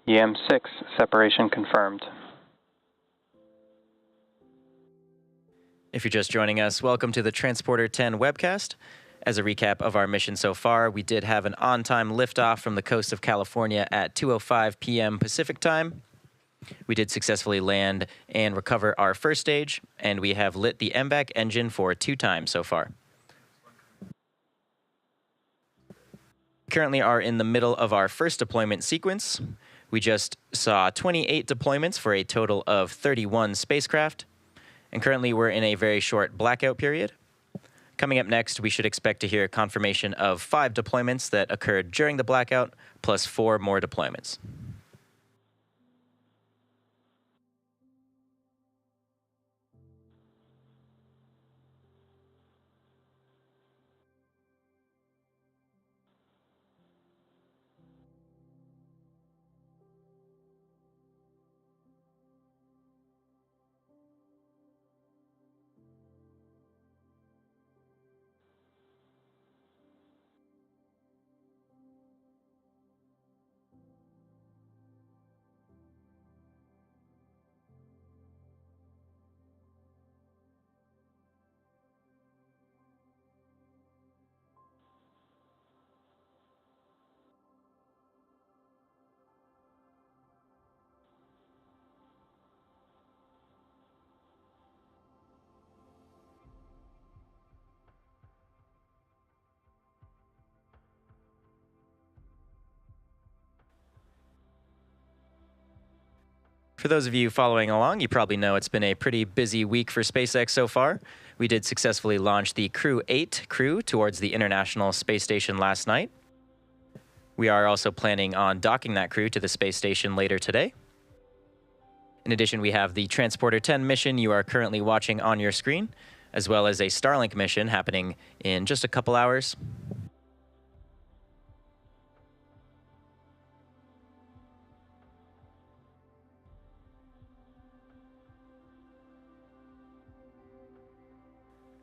EM6, separation confirmed. If you're just joining us, welcome to the Transporter 10 webcast. As a recap of our mission so far, we did have an on-time liftoff from the coast of California at 2:05 p.m. Pacific time. We did successfully land and recover our first stage, and we have lit the MVAC engine for 2 times so far. Currently are in the middle of our first deployment sequence. We just saw 28 deployments for a total of 31 spacecraft, and currently we're in a very short blackout period. Coming up next, we should expect to hear confirmation of 5 deployments that occurred during the blackout, plus 4 more deployments. For those of you following along, you probably know it's been a pretty busy week for SpaceX so far. We did successfully launch the Crew 8 crew towards the International Space Station last night. We are also planning on docking that crew to the space station later today. In addition, we have the Transporter 10 mission you are currently watching on your screen, as well as a Starlink mission happening in just a couple hours.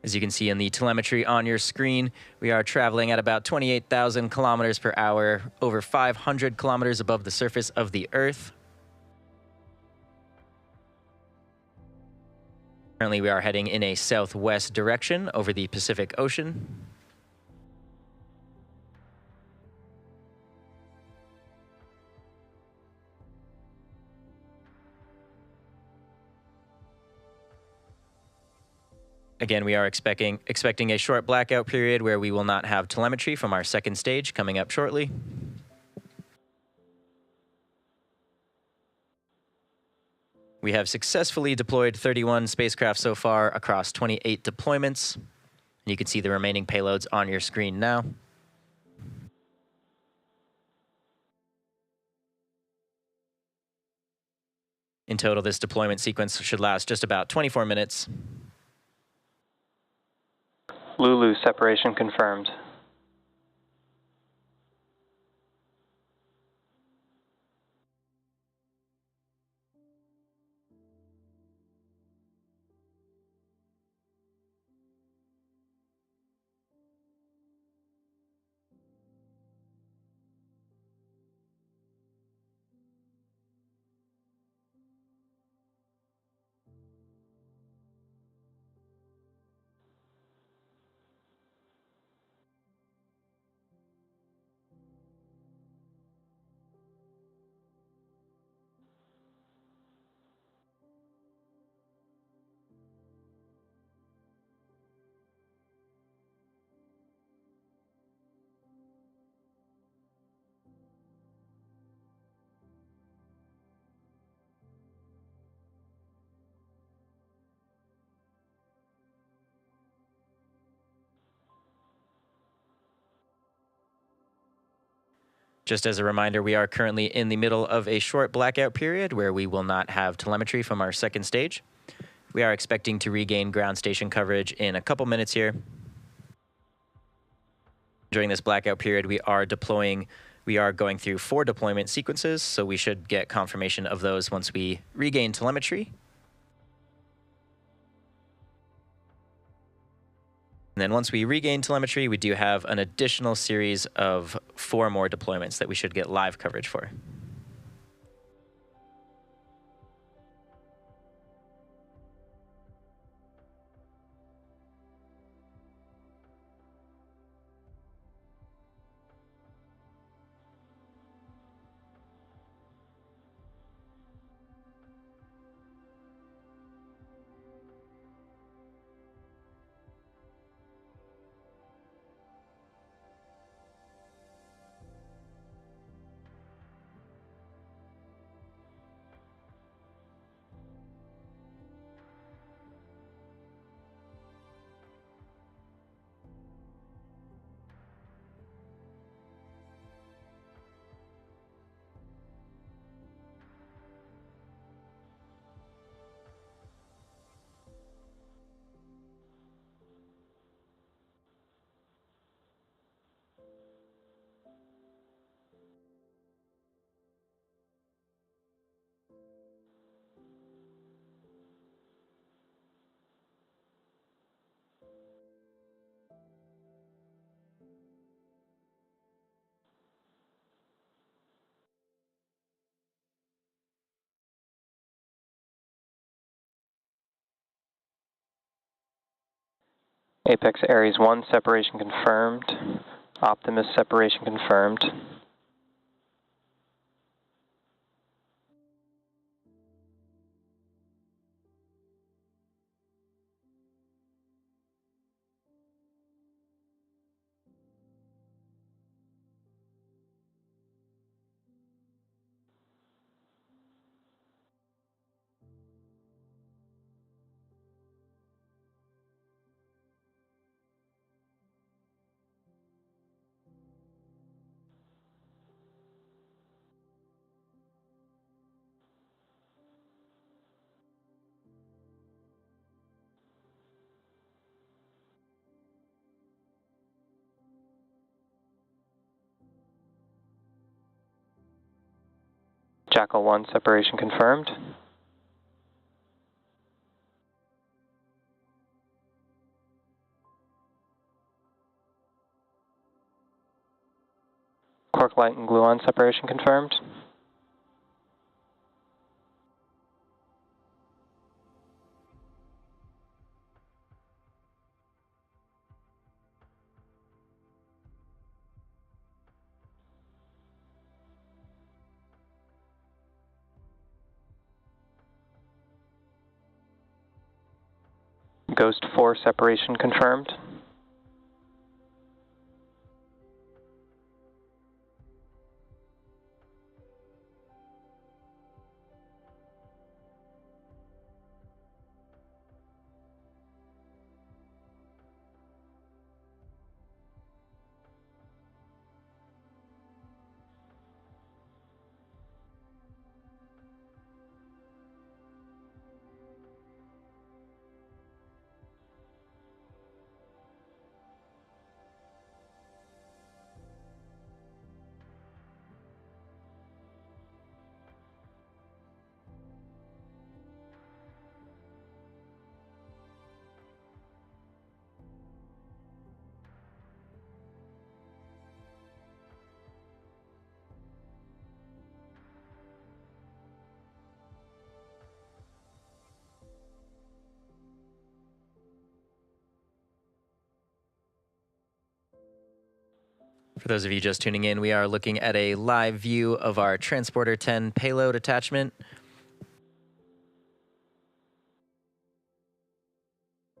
As you can see in the telemetry on your screen, we are traveling at about 28,000 kilometers per hour, over 500 kilometers above the surface of the Earth. Currently, we are heading in a southwest direction over the Pacific Ocean. Again, we are expecting a short blackout period where we will not have telemetry from our second stage coming up shortly. We have successfully deployed 31 spacecraft so far across 28 deployments. You can see the remaining payloads on your screen now. In total, this deployment sequence should last just about 24 minutes. Lulu, separation confirmed. Just as a reminder, we are currently in the middle of a short blackout period where we will not have telemetry from our second stage. We are expecting to regain ground station coverage in a couple minutes here. During this blackout period, we are going through 4 deployment sequences, so we should get confirmation of those once we regain telemetry. And then once we regain telemetry, we do have an additional series of 4 more deployments that we should get live coverage for. Apex Ares 1 separation confirmed. Optimus separation confirmed. Jackal 1 separation confirmed. Quark Light and Gluon separation confirmed. Ghost 4 separation confirmed. For those of you just tuning in, we are looking at a live view of our Transporter 10 payload attachment.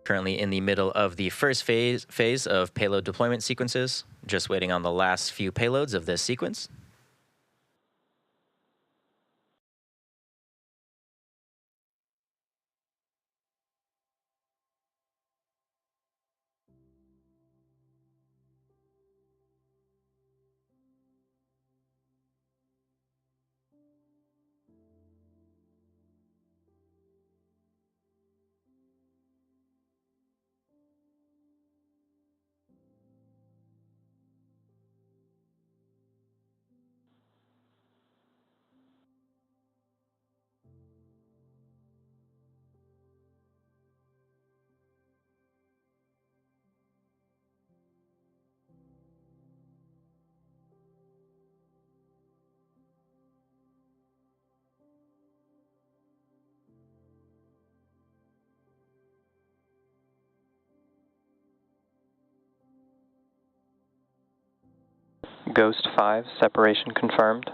Currently in the middle of the first phase of payload deployment sequences, just waiting on the last few payloads of this sequence. Ghost 5 separation confirmed.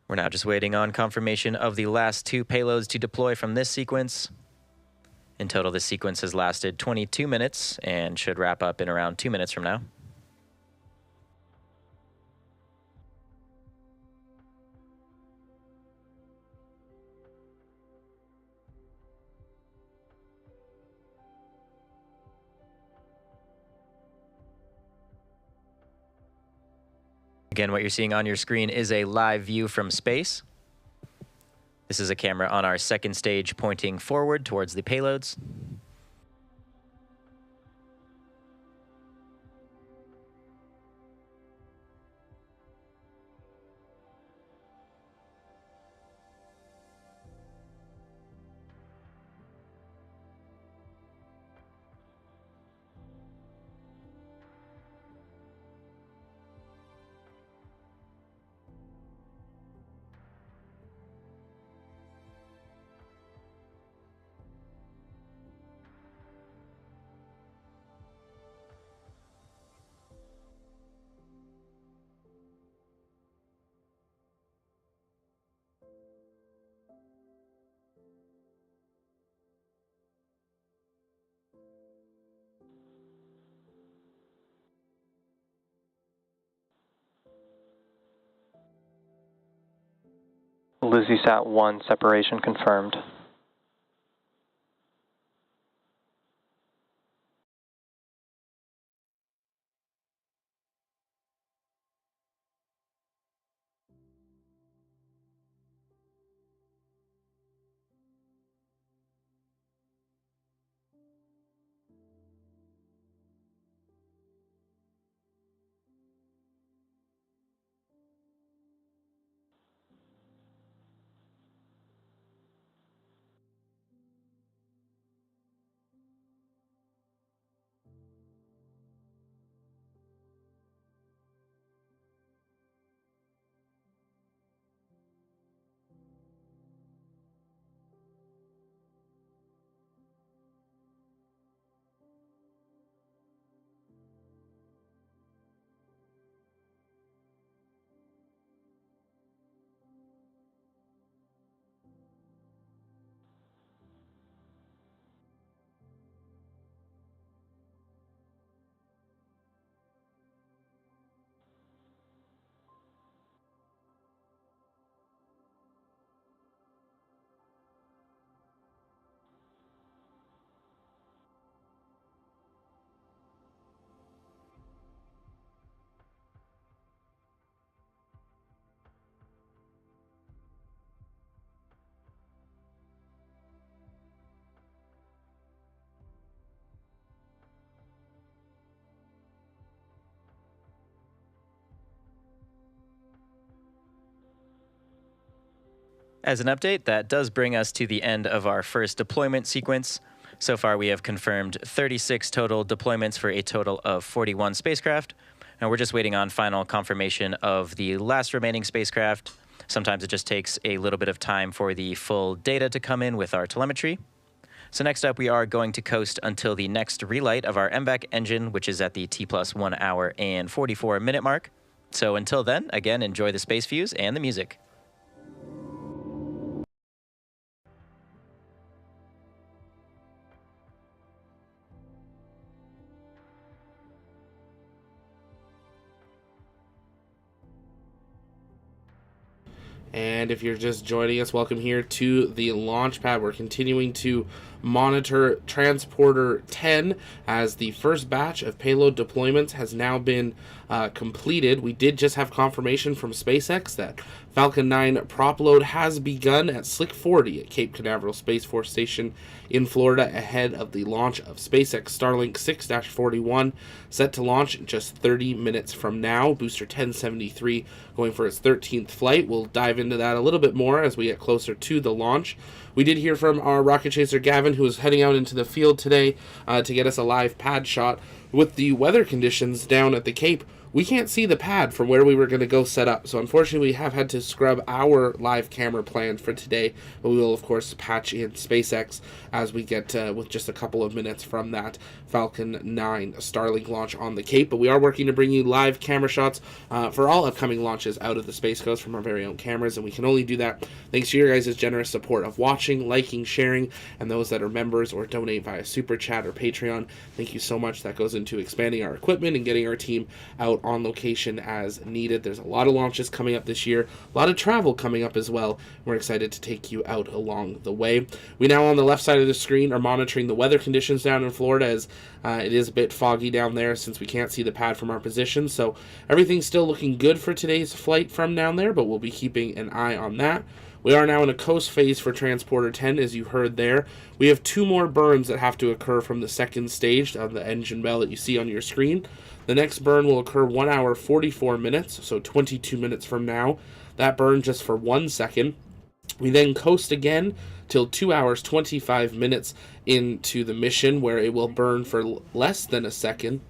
We're now just waiting on confirmation of the last two payloads to deploy from this sequence. In total, this sequence has lasted 22 minutes and should wrap up in around 2 minutes from now. Again, what you're seeing on your screen is a live view from space. This is a camera on our second stage pointing forward towards the payloads. LuzySat 1 separation confirmed. As an update, that does bring us to the end of our first deployment sequence. So far, we have confirmed 36 total deployments for a total of 41 spacecraft. And we're just waiting on final confirmation of the last remaining spacecraft. Sometimes it just takes a little bit of time for the full data to come in with our telemetry. So next up, we are going to coast until the next relight of our MVAC engine, which is at the T+1 hour and 44-minute mark. So until then, again, enjoy the space views and the music. And if you're just joining us, welcome here to the launch pad. We're continuing to monitor Transporter 10 as the first batch of payload deployments has now been completed. We did just have confirmation from SpaceX that Falcon 9 prop load has begun at Slick 40 at Cape Canaveral Space Force Station in Florida ahead of the launch of SpaceX Starlink 6-41, set to launch in just 30 minutes from now. Booster 1073 going for its 13th flight. We'll dive into that a little bit more as we get closer to the launch. We did hear from our rocket chaser Gavin, who is heading out into the field today to get us a live pad shot. With the weather conditions down at the Cape, we can't see the pad from where we were going to go set up. So unfortunately, we have had to scrub our live camera plans for today. But we will, of course, patch in SpaceX as we get with just a couple of minutes from that Falcon 9 Starlink launch on the Cape. But we are working to bring you live camera shots for all upcoming launches out of the Space Coast from our very own cameras. And we can only do that thanks to your guys' generous support of watching, liking, sharing, and those that are members or donate via Super Chat or Patreon. Thank you so much. That goes into expanding our equipment and getting our team out on location as needed. There's a lot of launches coming up this year, a lot of travel coming up as well. We're excited to take you out along the way. We now on the left side of the screen are monitoring the weather conditions down in Florida as it is a bit foggy down there since we can't see the pad from our position. So everything's still looking good for today's flight from down there, but we'll be keeping an eye on that. We are now in a coast phase for Transporter 10, as you heard there. We have 2 more burns that have to occur from the second stage of the engine bell that you see on your screen. The next burn will occur 1 hour 44 minutes, so 22 minutes from now. That burn just for 1 second. We then coast again till 2 hours 25 minutes into the mission, where it will burn for less than a second.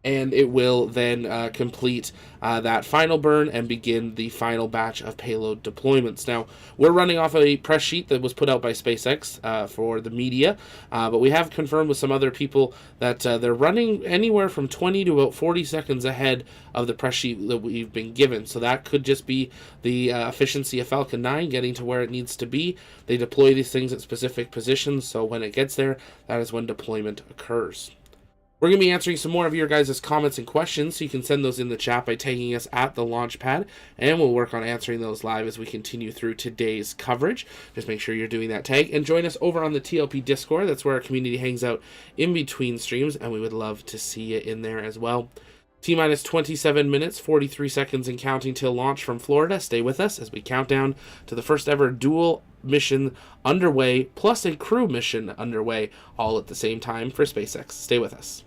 And it will then complete that final burn and begin the final batch of payload deployments. Now, we're running off a press sheet that was put out by SpaceX for the media, but we have confirmed with some other people that they're running anywhere from 20 to about 40 seconds ahead of the press sheet that we've been given. So that could just be the efficiency of Falcon 9 getting to where it needs to be. They deploy these things at specific positions, so when it gets there, that is when deployment occurs. We're going to be answering some more of your guys' comments and questions, so you can send those in the chat by tagging us at the launch pad, and we'll work on answering those live as we continue through today's coverage. Just make sure you're doing that tag, and join us over on the TLP Discord. That's where our community hangs out in between streams, and we would love to see you in there as well. T-minus 27 minutes, 43 seconds and counting till launch from Florida. Stay with us as we count down to the first ever dual mission underway, plus a crew mission underway, all at the same time for SpaceX. Stay with us.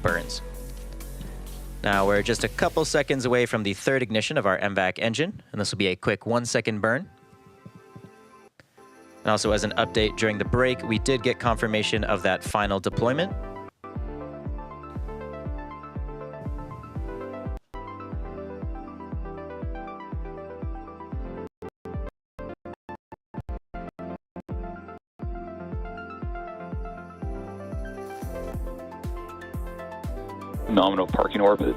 burns. Now we're just a couple seconds away from the third ignition of our MVAC engine, and this will be a quick 1-second burn. And also as an update, during the break, we did get confirmation of that final deployment. Nominal parking orbit.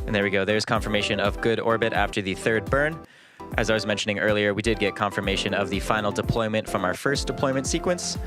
And there we go. There's confirmation of good orbit after the third burn. As I was mentioning earlier, we did get confirmation of the final deployment from our first deployment sequence.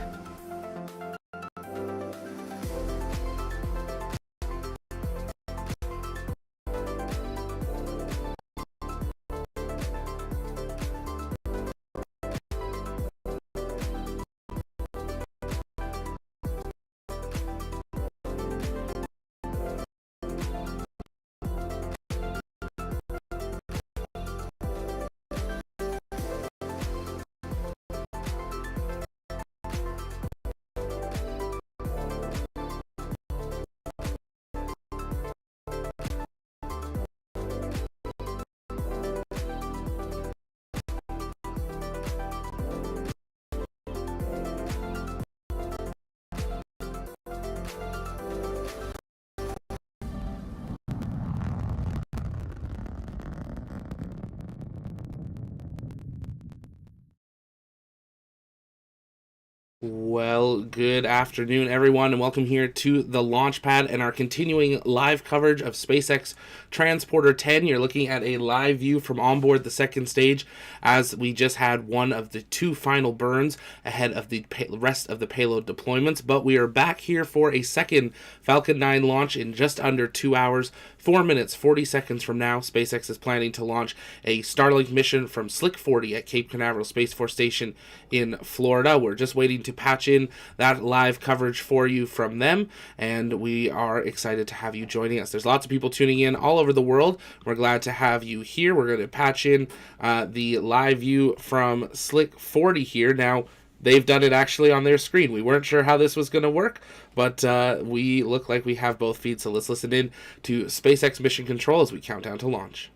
Well, good afternoon, everyone, and welcome here to the launch pad and our continuing live coverage of SpaceX Transporter 10. You're looking at a live view from onboard the second stage as we just had one of the two final burns ahead of the rest of the payload deployments. But we are back here for a second Falcon 9 launch in just under 2 hours, 4 minutes, 40 seconds from now. SpaceX is planning to launch a Starlink mission from Slick 40 at Cape Canaveral Space Force Station in Florida. We're just waiting to patch in that live coverage for you from them, and we are excited to have you joining us. There's lots of people tuning in all over the world. We're glad to have you here. We're going to patch in the live view from Slick 40 here. Now, they've done it actually on their screen. We weren't sure how this was going to work, but we look like we have both feeds, so let's listen in to SpaceX Mission Control as we count down to launch.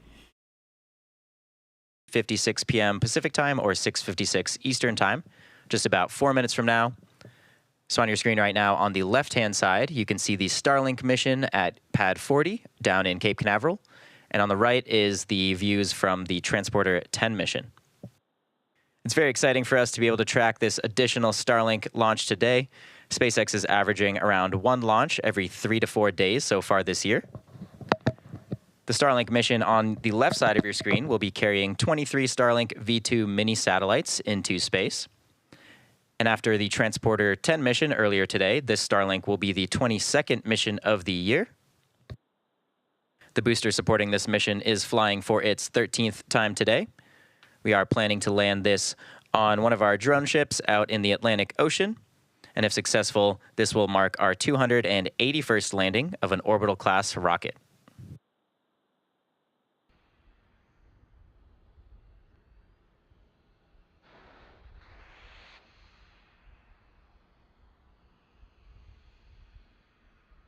56 p.m. Pacific time or 6:56 Eastern time, just about 4 minutes from now. So on your screen right now, on the left-hand side, you can see the Starlink mission at Pad 40 down in Cape Canaveral. And on the right is the views from the Transporter 10 mission. It's very exciting for us to be able to track this additional Starlink launch today. SpaceX is averaging around one launch every 3 to 4 days so far this year. The Starlink mission on the left side of your screen will be carrying 23 Starlink V2 mini satellites into space. And after the Transporter 10 mission earlier today, this Starlink will be the 22nd mission of the year. The booster supporting this mission is flying for its 13th time today. We are planning to land this on one of our drone ships out in the Atlantic Ocean. And if successful, this will mark our 281st landing of an orbital class rocket.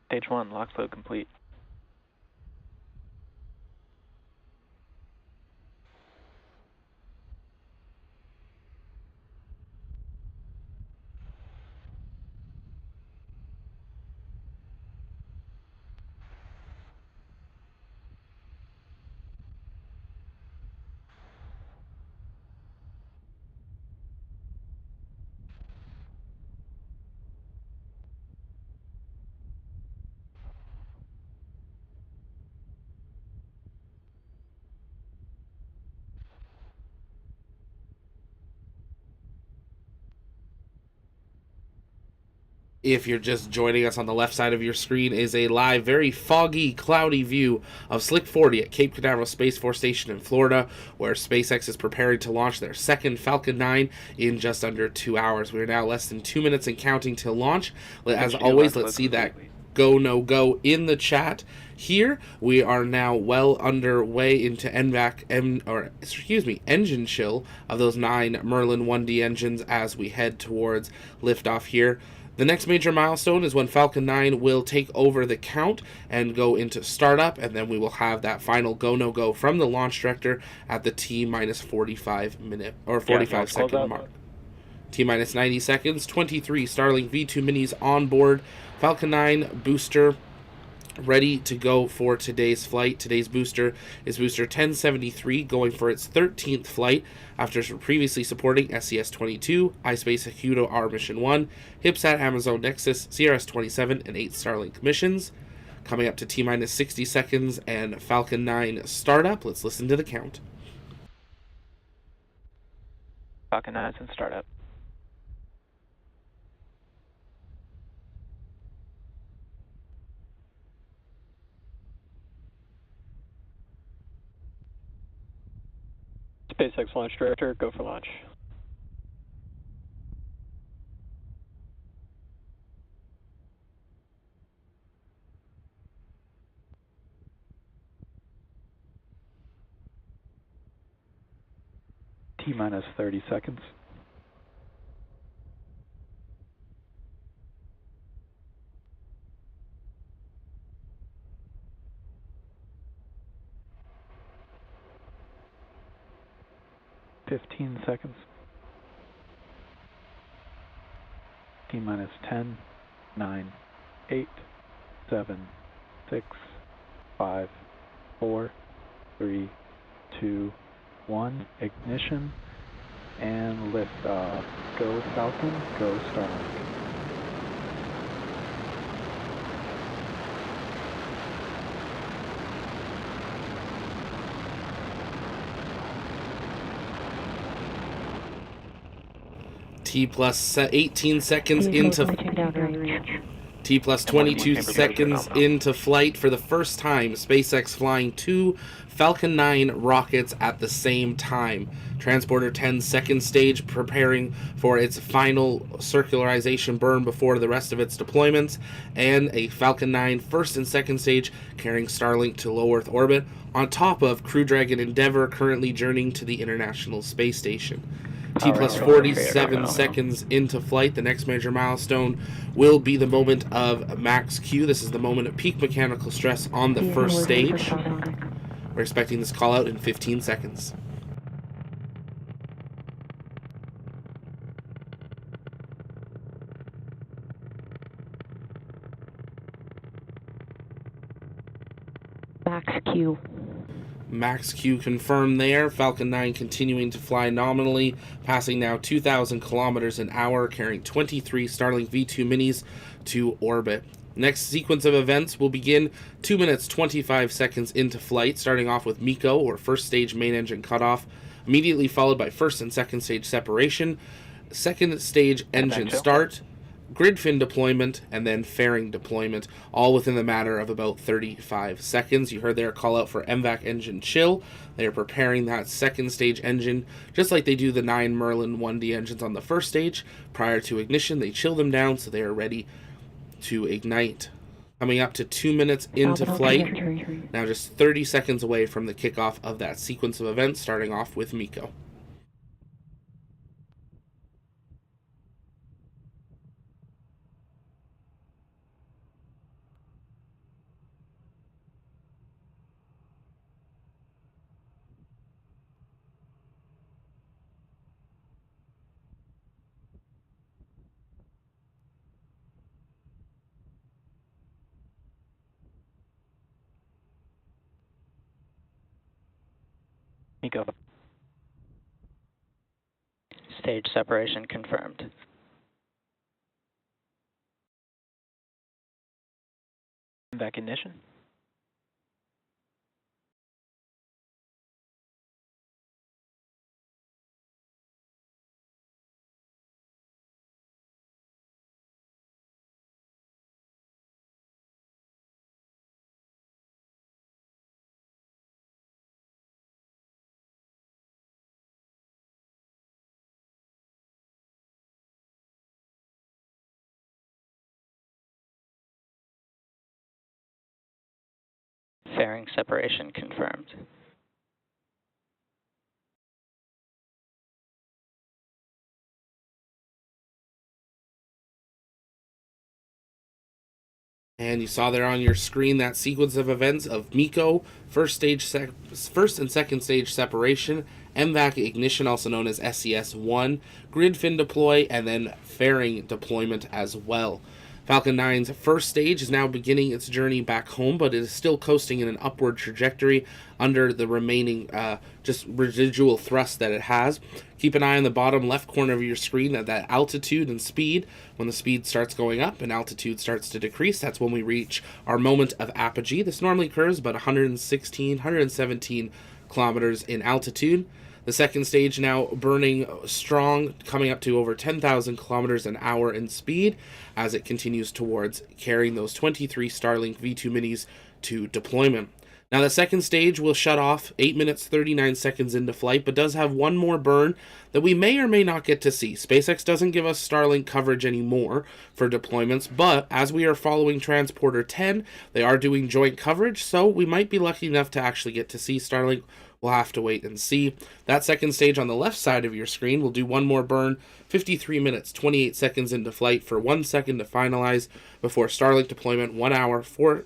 Stage 1, lock flow complete. If you're just joining us, on the left side of your screen is a live, very foggy, cloudy view of Slick 40 at Cape Canaveral Space Force Station in Florida, where SpaceX is preparing to launch their second Falcon 9 in just under 2 hours. We are now less than 2 minutes and counting till launch. As always, let's see that go, no go in the chat. Here, we are now well underway into engine chill of those 9 Merlin 1D engines as we head towards liftoff here. The next major milestone is when Falcon 9 will take over the count and go into startup, and then we will have that final go no go from the launch director at the T minus 45 minute or 45 second mark. T minus 90 seconds, 23 Starlink V2 minis on board, Falcon 9 booster ready to go for today's flight. Today's booster is booster 1073, going for its 13th flight after previously supporting SES-22, iSpace Hakuto R Mission 1, HipSat Amazon Nexus, CRS-27, and 8 Starlink missions. Coming up to T-minus 60 seconds and Falcon 9 startup. Let's listen to the count. Falcon 9 is in startup. SpaceX launch director, go for launch. T minus 30 seconds. Fifteen seconds. T minus 10, 9, 8, 7, 6, 5, 4, 3, 2, 1. Ignition and liftoff. Go Falcon, go Starlink. T plus 18 seconds into T plus 22 seconds into flight. For the first time, SpaceX flying 2 Falcon 9 rockets at the same time. Transporter 10 second stage preparing for its final circularization burn before the rest of its deployments, and a Falcon 9 first and second stage carrying Starlink to low Earth orbit, on top of Crew Dragon Endeavour currently journeying to the International Space Station. T plus 47 seconds into flight. The next major milestone will be the moment of max Q. This is the moment of peak mechanical stress on the first stage. We're expecting this call out in 15 seconds. Max Q. Max Q confirmed there. Falcon 9 continuing to fly nominally, passing now 2,000 kilometers an hour, carrying 23 Starlink V2 minis to orbit. Next sequence of events will begin 2 minutes 25 seconds into flight, starting off with MECO, or first stage main engine cutoff, immediately followed by first and second stage separation, second stage engine start, grid fin deployment, and then fairing deployment, all within the matter of about 35 seconds. You heard their call out for MVAC engine chill. They are preparing that second stage engine, just like they do the 9 Merlin 1D engines on the first stage. Prior to ignition, they chill them down so they are ready to ignite. Coming up to 2 minutes into flight, now just 30 seconds away from the kickoff of that sequence of events, starting off with MECO. MECO. Stage separation confirmed. Back ignition. Fairing separation confirmed. And you saw there on your screen that sequence of events of MECO, first and second stage separation, MVAC ignition, also known as SES-1, grid fin deploy, and then fairing deployment as well. Falcon 9's first stage is now beginning its journey back home, but it is still coasting in an upward trajectory under the remaining just residual thrust that it has. Keep an eye on the bottom left corner of your screen at that altitude and speed. When the speed starts going up and altitude starts to decrease, that's when we reach our moment of apogee. This normally occurs about 117 kilometers in altitude. The second stage now burning strong, coming up to over 10,000 kilometers an hour in speed as it continues towards carrying those 23 Starlink V2 minis to deployment. Now, the second stage will shut off 8 minutes 39 seconds into flight, but does have one more burn that we may or may not get to see. SpaceX doesn't give us Starlink coverage anymore for deployments, but as we are following Transporter 10, they are doing joint coverage, so we might be lucky enough to actually get to see Starlink. We'll have to wait and see. That second stage on the left side of your screen will do one more burn, 53 minutes, 28 seconds into flight for 1 second to finalize before Starlink deployment, 1 hour, 4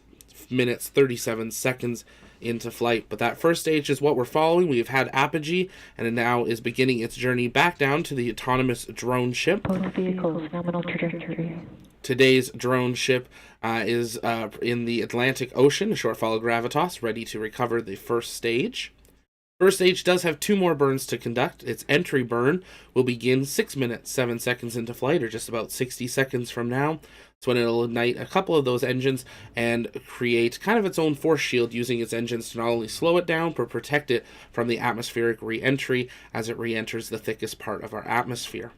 minutes, 37 seconds into flight. But that first stage is what we're following. We've had apogee, and it now is beginning its journey back down to the autonomous drone ship. Total vehicles, nominal trajectory. Today's drone ship is in the Atlantic Ocean, a short follow gravitas, ready to recover the first stage. First stage does have 2 more burns to conduct. Its entry burn will begin 6 minutes, 7 seconds into flight, or just about 60 seconds from now. That's when it'll ignite a couple of those engines and create kind of its own force shield, using its engines to not only slow it down, but protect it from the atmospheric re-entry as it re-enters the thickest part of our atmosphere.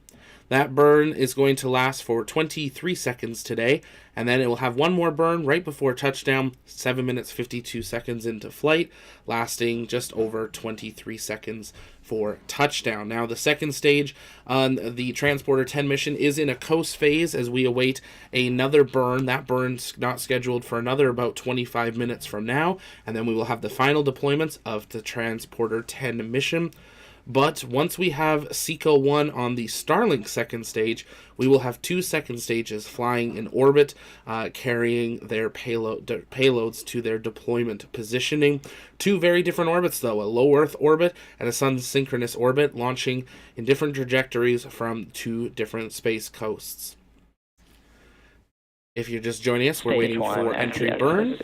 That burn is going to last for 23 seconds today, and then it will have one more burn right before touchdown, 7 minutes 52 seconds into flight, lasting just over 23 seconds for touchdown. Now, the second stage on the Transporter 10 mission is in a coast phase as we await another burn. That burn's not scheduled for another about 25 minutes from now, and then we will have the final deployments of the Transporter 10 mission. But once we have SECO 1 on the Starlink second stage, we will have 2 second stages flying in orbit, carrying their payloads to their deployment positioning. 2 very different orbits, though, a low Earth orbit and a sun-synchronous orbit, launching in different trajectories from 2 different space coasts. If you're just joining us, we're waiting for entry burn.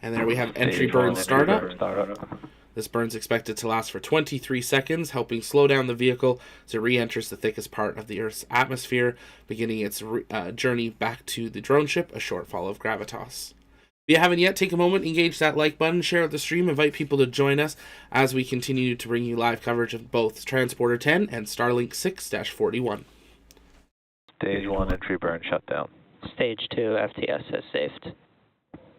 And there we have entry burn startup. This burn's expected to last for 23 seconds, helping slow down the vehicle as it re-enters the thickest part of the Earth's atmosphere, beginning its journey back to the drone ship, a short fall of gravitas. If you haven't yet, take a moment, engage that like button, share out the stream, invite people to join us as we continue to bring you live coverage of both Transporter 10 and Starlink 6-41. Stage 1 entry burn shutdown. Stage 2 FTS has saved.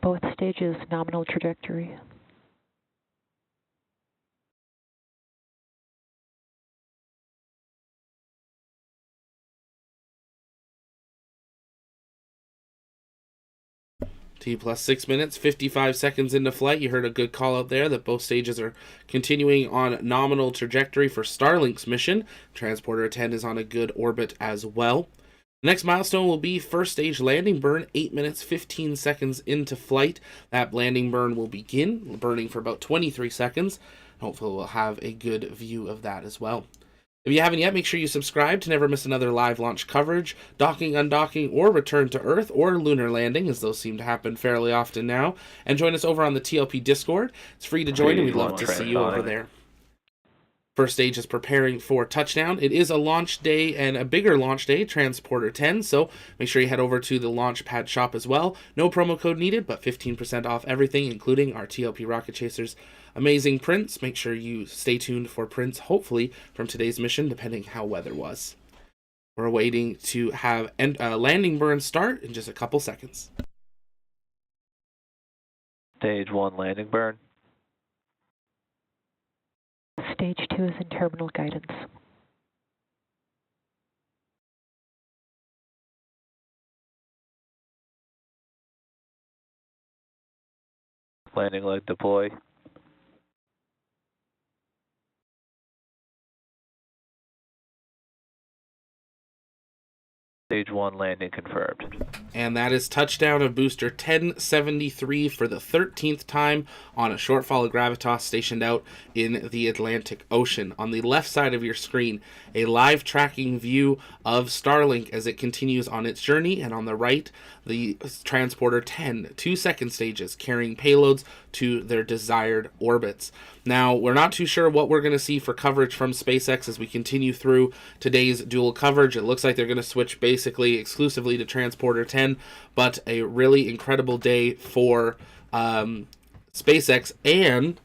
Both stages, nominal trajectory. T plus 6 minutes, 55 seconds into flight. You heard a good call out there that both stages are continuing on nominal trajectory for Starlink's mission. Transporter 10 is on a good orbit as well. The next milestone will be first stage landing burn, 8 minutes, 15 seconds into flight. That landing burn will begin, burning for about 23 seconds. Hopefully we'll have a good view of that as well. If you haven't yet, make sure you subscribe to never miss another live launch coverage, docking, undocking, or return to Earth, or lunar landing, as those seem to happen fairly often now. And join us over on the TLP Discord. It's free to join, and we'd love to see you over there. First stage is preparing for touchdown. It is a launch day and a bigger launch day, Transporter 10, so make sure you head over to the Launchpad shop as well. No promo code needed, but 15% off everything, including our TLP Rocket Chasers amazing prints. Make sure you stay tuned for prints, hopefully, from today's mission, depending how weather was. We're waiting to have landing burn start in just a couple seconds. Stage 1 landing burn. Stage 2 is in terminal guidance. Landing leg deploy. Stage 1 landing confirmed. And that is touchdown of booster 1073 for the 13th time on a short fall of gravitas stationed out in the Atlantic Ocean. On the left side of your screen, a live tracking view of Starlink as it continues on its journey, and on the right, the Transporter 10, 2 second stages carrying payloads to their desired orbits. Now, we're not too sure what we're going to see for coverage from SpaceX as we continue through today's dual coverage. It looks like they're going to switch basically exclusively to Transporter 10, but a really incredible day for SpaceX. And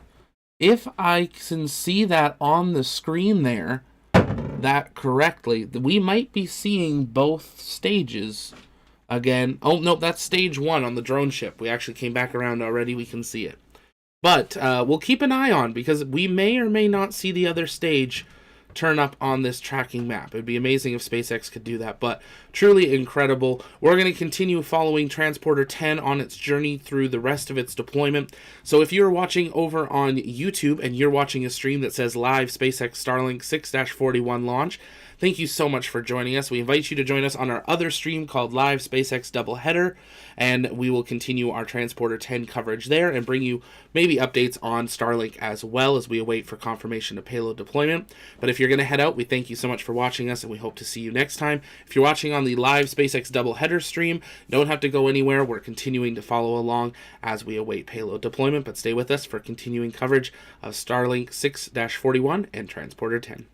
if I can see that on the screen there, that correctly, we might be seeing both stages again. Oh, no, that's stage 1 on the drone ship. We actually came back around already. We can see it. But we'll keep an eye on, because we may or may not see the other stage turn up on this tracking map. It would be amazing if SpaceX could do that, but truly incredible. We're going to continue following Transporter 10 on its journey through the rest of its deployment. So if you're watching over on YouTube and you're watching a stream that says live SpaceX Starlink 6-41 launch, thank you so much for joining us. We invite you to join us on our other stream called Live SpaceX Doubleheader, and we will continue our Transporter 10 coverage there and bring you maybe updates on Starlink as well as we await for confirmation of payload deployment. But if you're going to head out, we thank you so much for watching us, and we hope to see you next time. If you're watching on the Live SpaceX Doubleheader stream, don't have to go anywhere. We're continuing to follow along as we await payload deployment, but stay with us for continuing coverage of Starlink 6-41 and Transporter 10.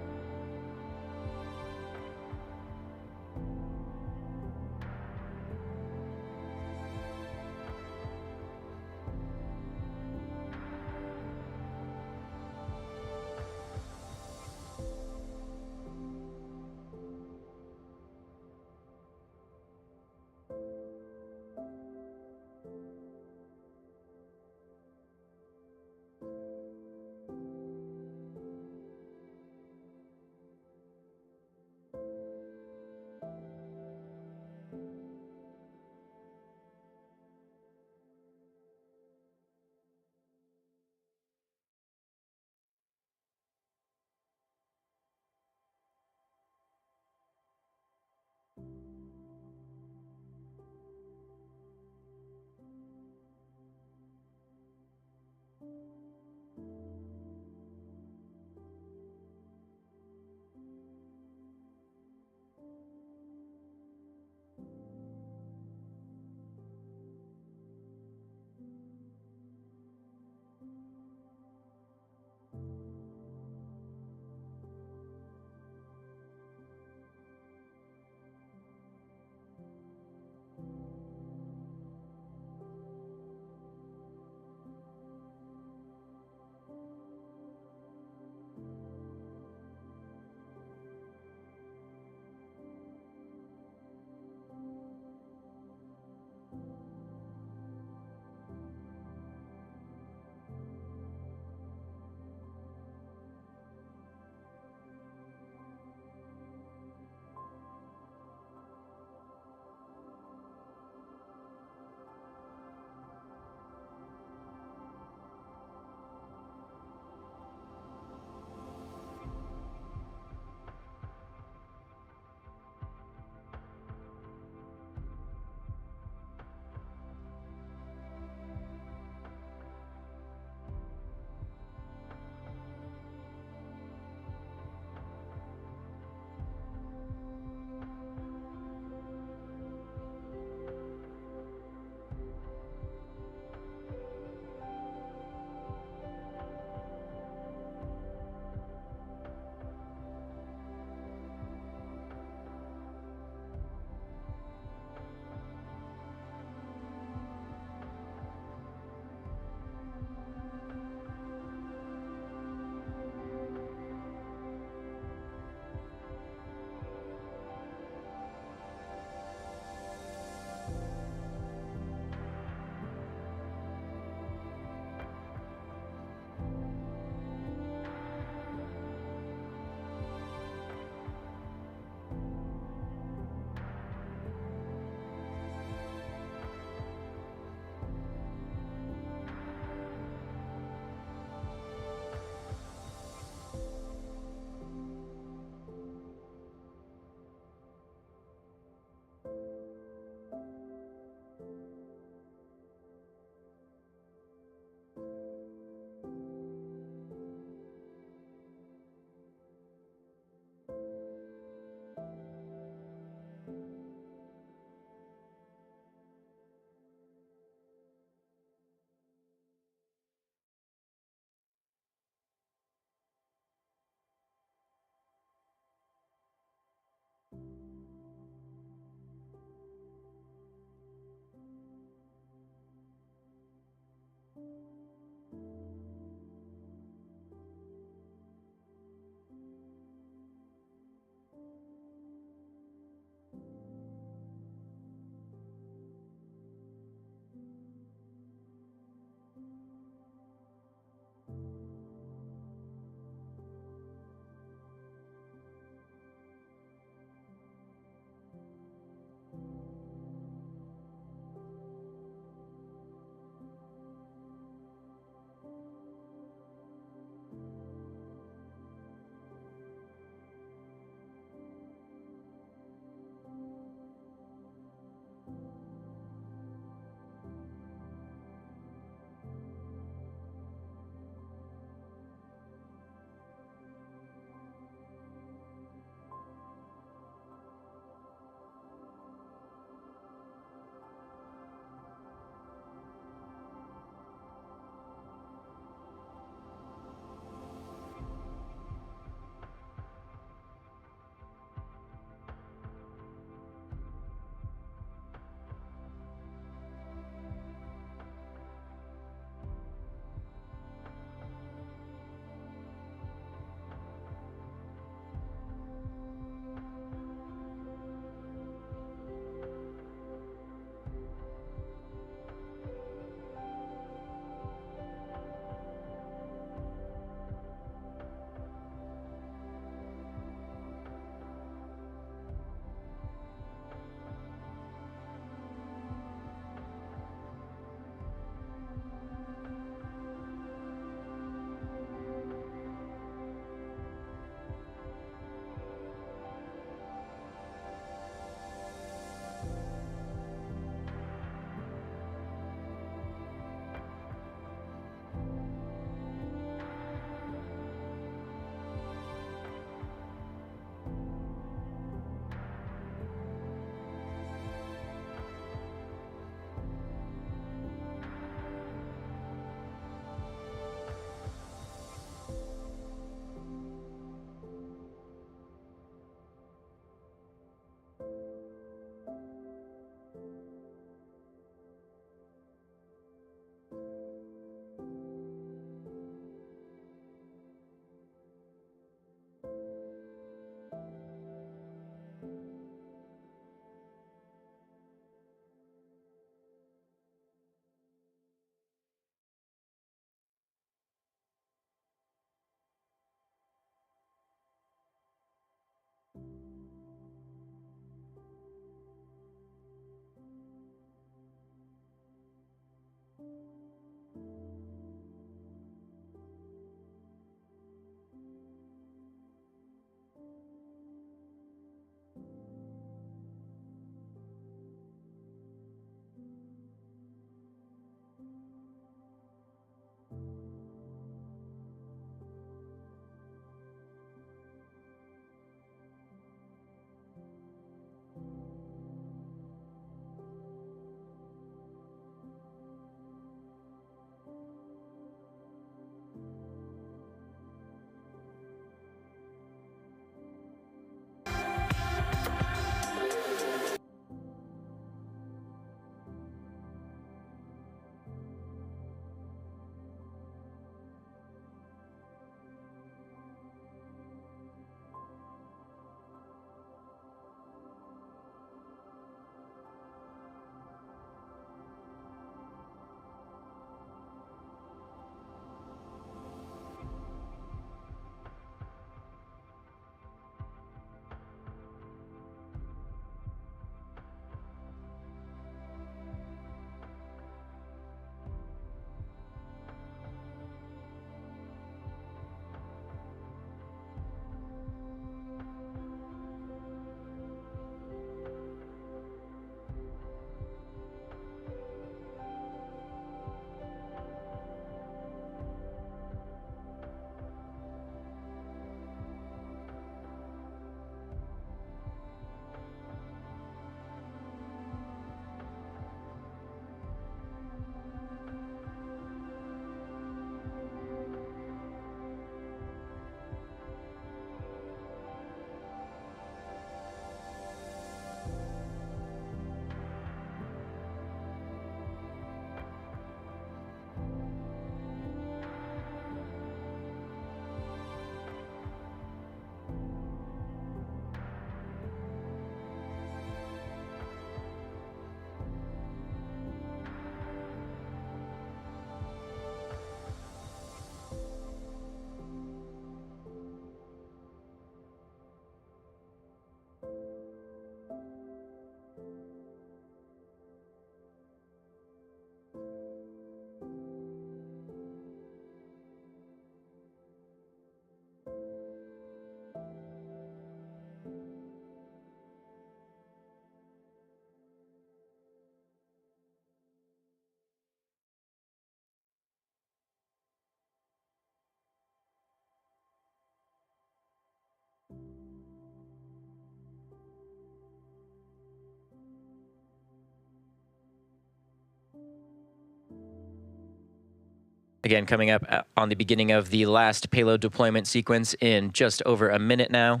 Again, coming up on the beginning of the last payload deployment sequence in just over a minute now.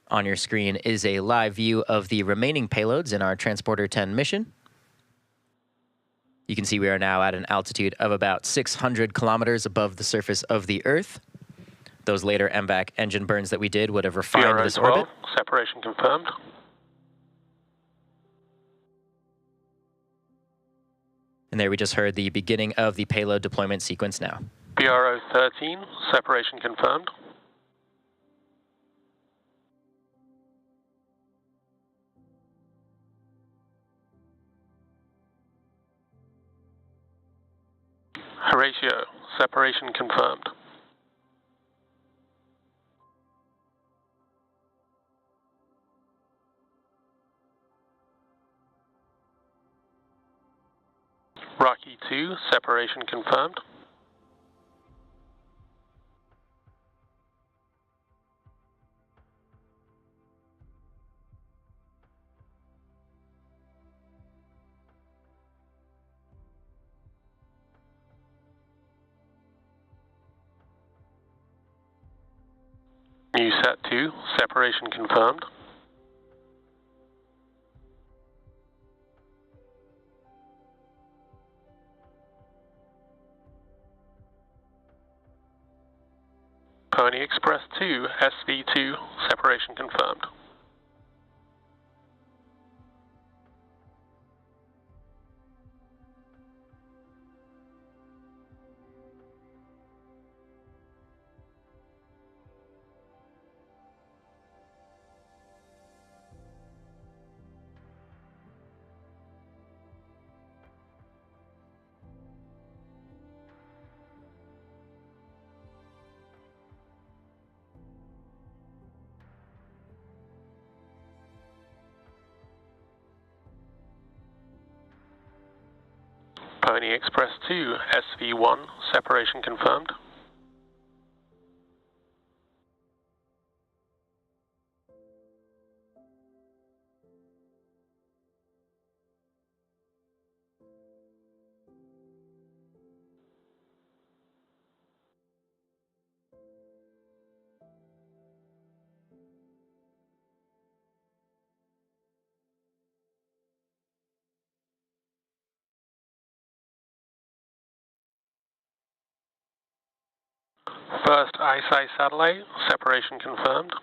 On your screen is a live view of the remaining payloads in our Transporter 10 mission. You can see we are now at an altitude of about 600 kilometers above the surface of the Earth. Those later MVAC engine burns that we did would have refined this orbit. Separation confirmed. And there we just heard the beginning of the payload deployment sequence now. BRO 13, separation confirmed. Horatio, separation confirmed. Rocky 2, separation confirmed. NewSat 2, separation confirmed. Pony Express 2, SV2, separation confirmed. Pony Express 2, SV1, separation confirmed. First ISI satellite, separation confirmed.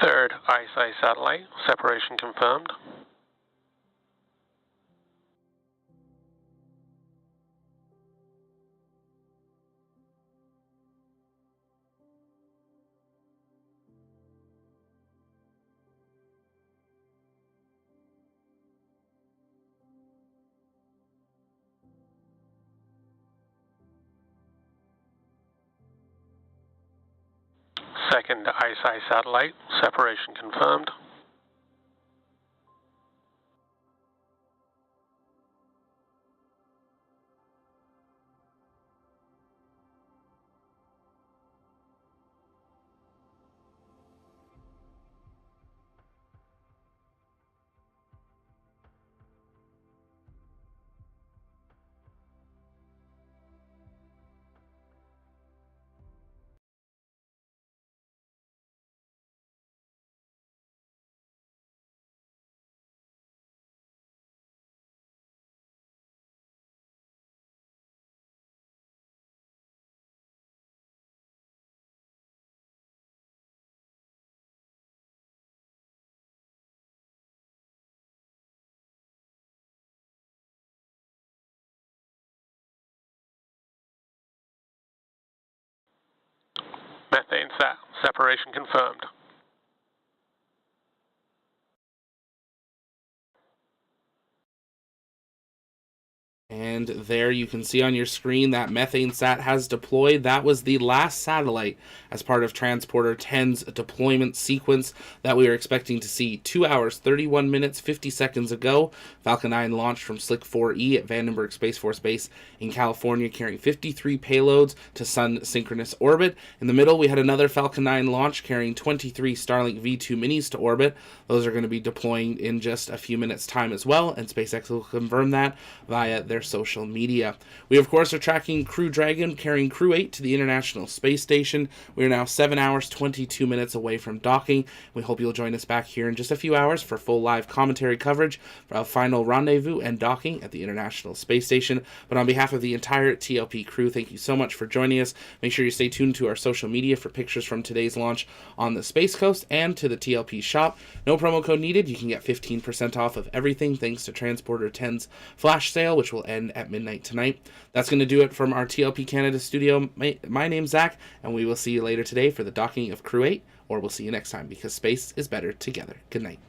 Third ISI satellite, separation confirmed. Second ISI satellite, separation confirmed. Methane sat, separation confirmed. And there you can see on your screen that methane sat has deployed. That was the last satellite as part of Transporter 10's deployment sequence that we were expecting to see 2 hours, 31 minutes, 50 seconds ago. Falcon 9 launched from Slick 4E at Vandenberg Space Force Base in California, carrying 53 payloads to Sun synchronous orbit. In the middle, we had another Falcon 9 launch carrying 23 Starlink V2 minis to orbit. Those are going to be deploying in just a few minutes' time as well, and SpaceX will confirm that via their social media. We, of course, are tracking Crew Dragon carrying Crew 8 to the International Space Station. We are now 7 hours, 22 minutes away from docking. We hope you'll join us back here in just a few hours for full live commentary coverage for our final rendezvous and docking at the International Space Station. But on behalf of the entire TLP crew, thank you so much for joining us. Make sure you stay tuned to our social media for pictures from today's launch on the Space Coast and to the TLP shop. No promo code needed. You can get 15% off of everything thanks to Transporter 10's flash sale, which will end at midnight tonight. That's going to do it from our TLP Canada studio. My name's Zach, and we will see you later today for the docking of Crew 8, or we'll see you next time because space is better together. Good night.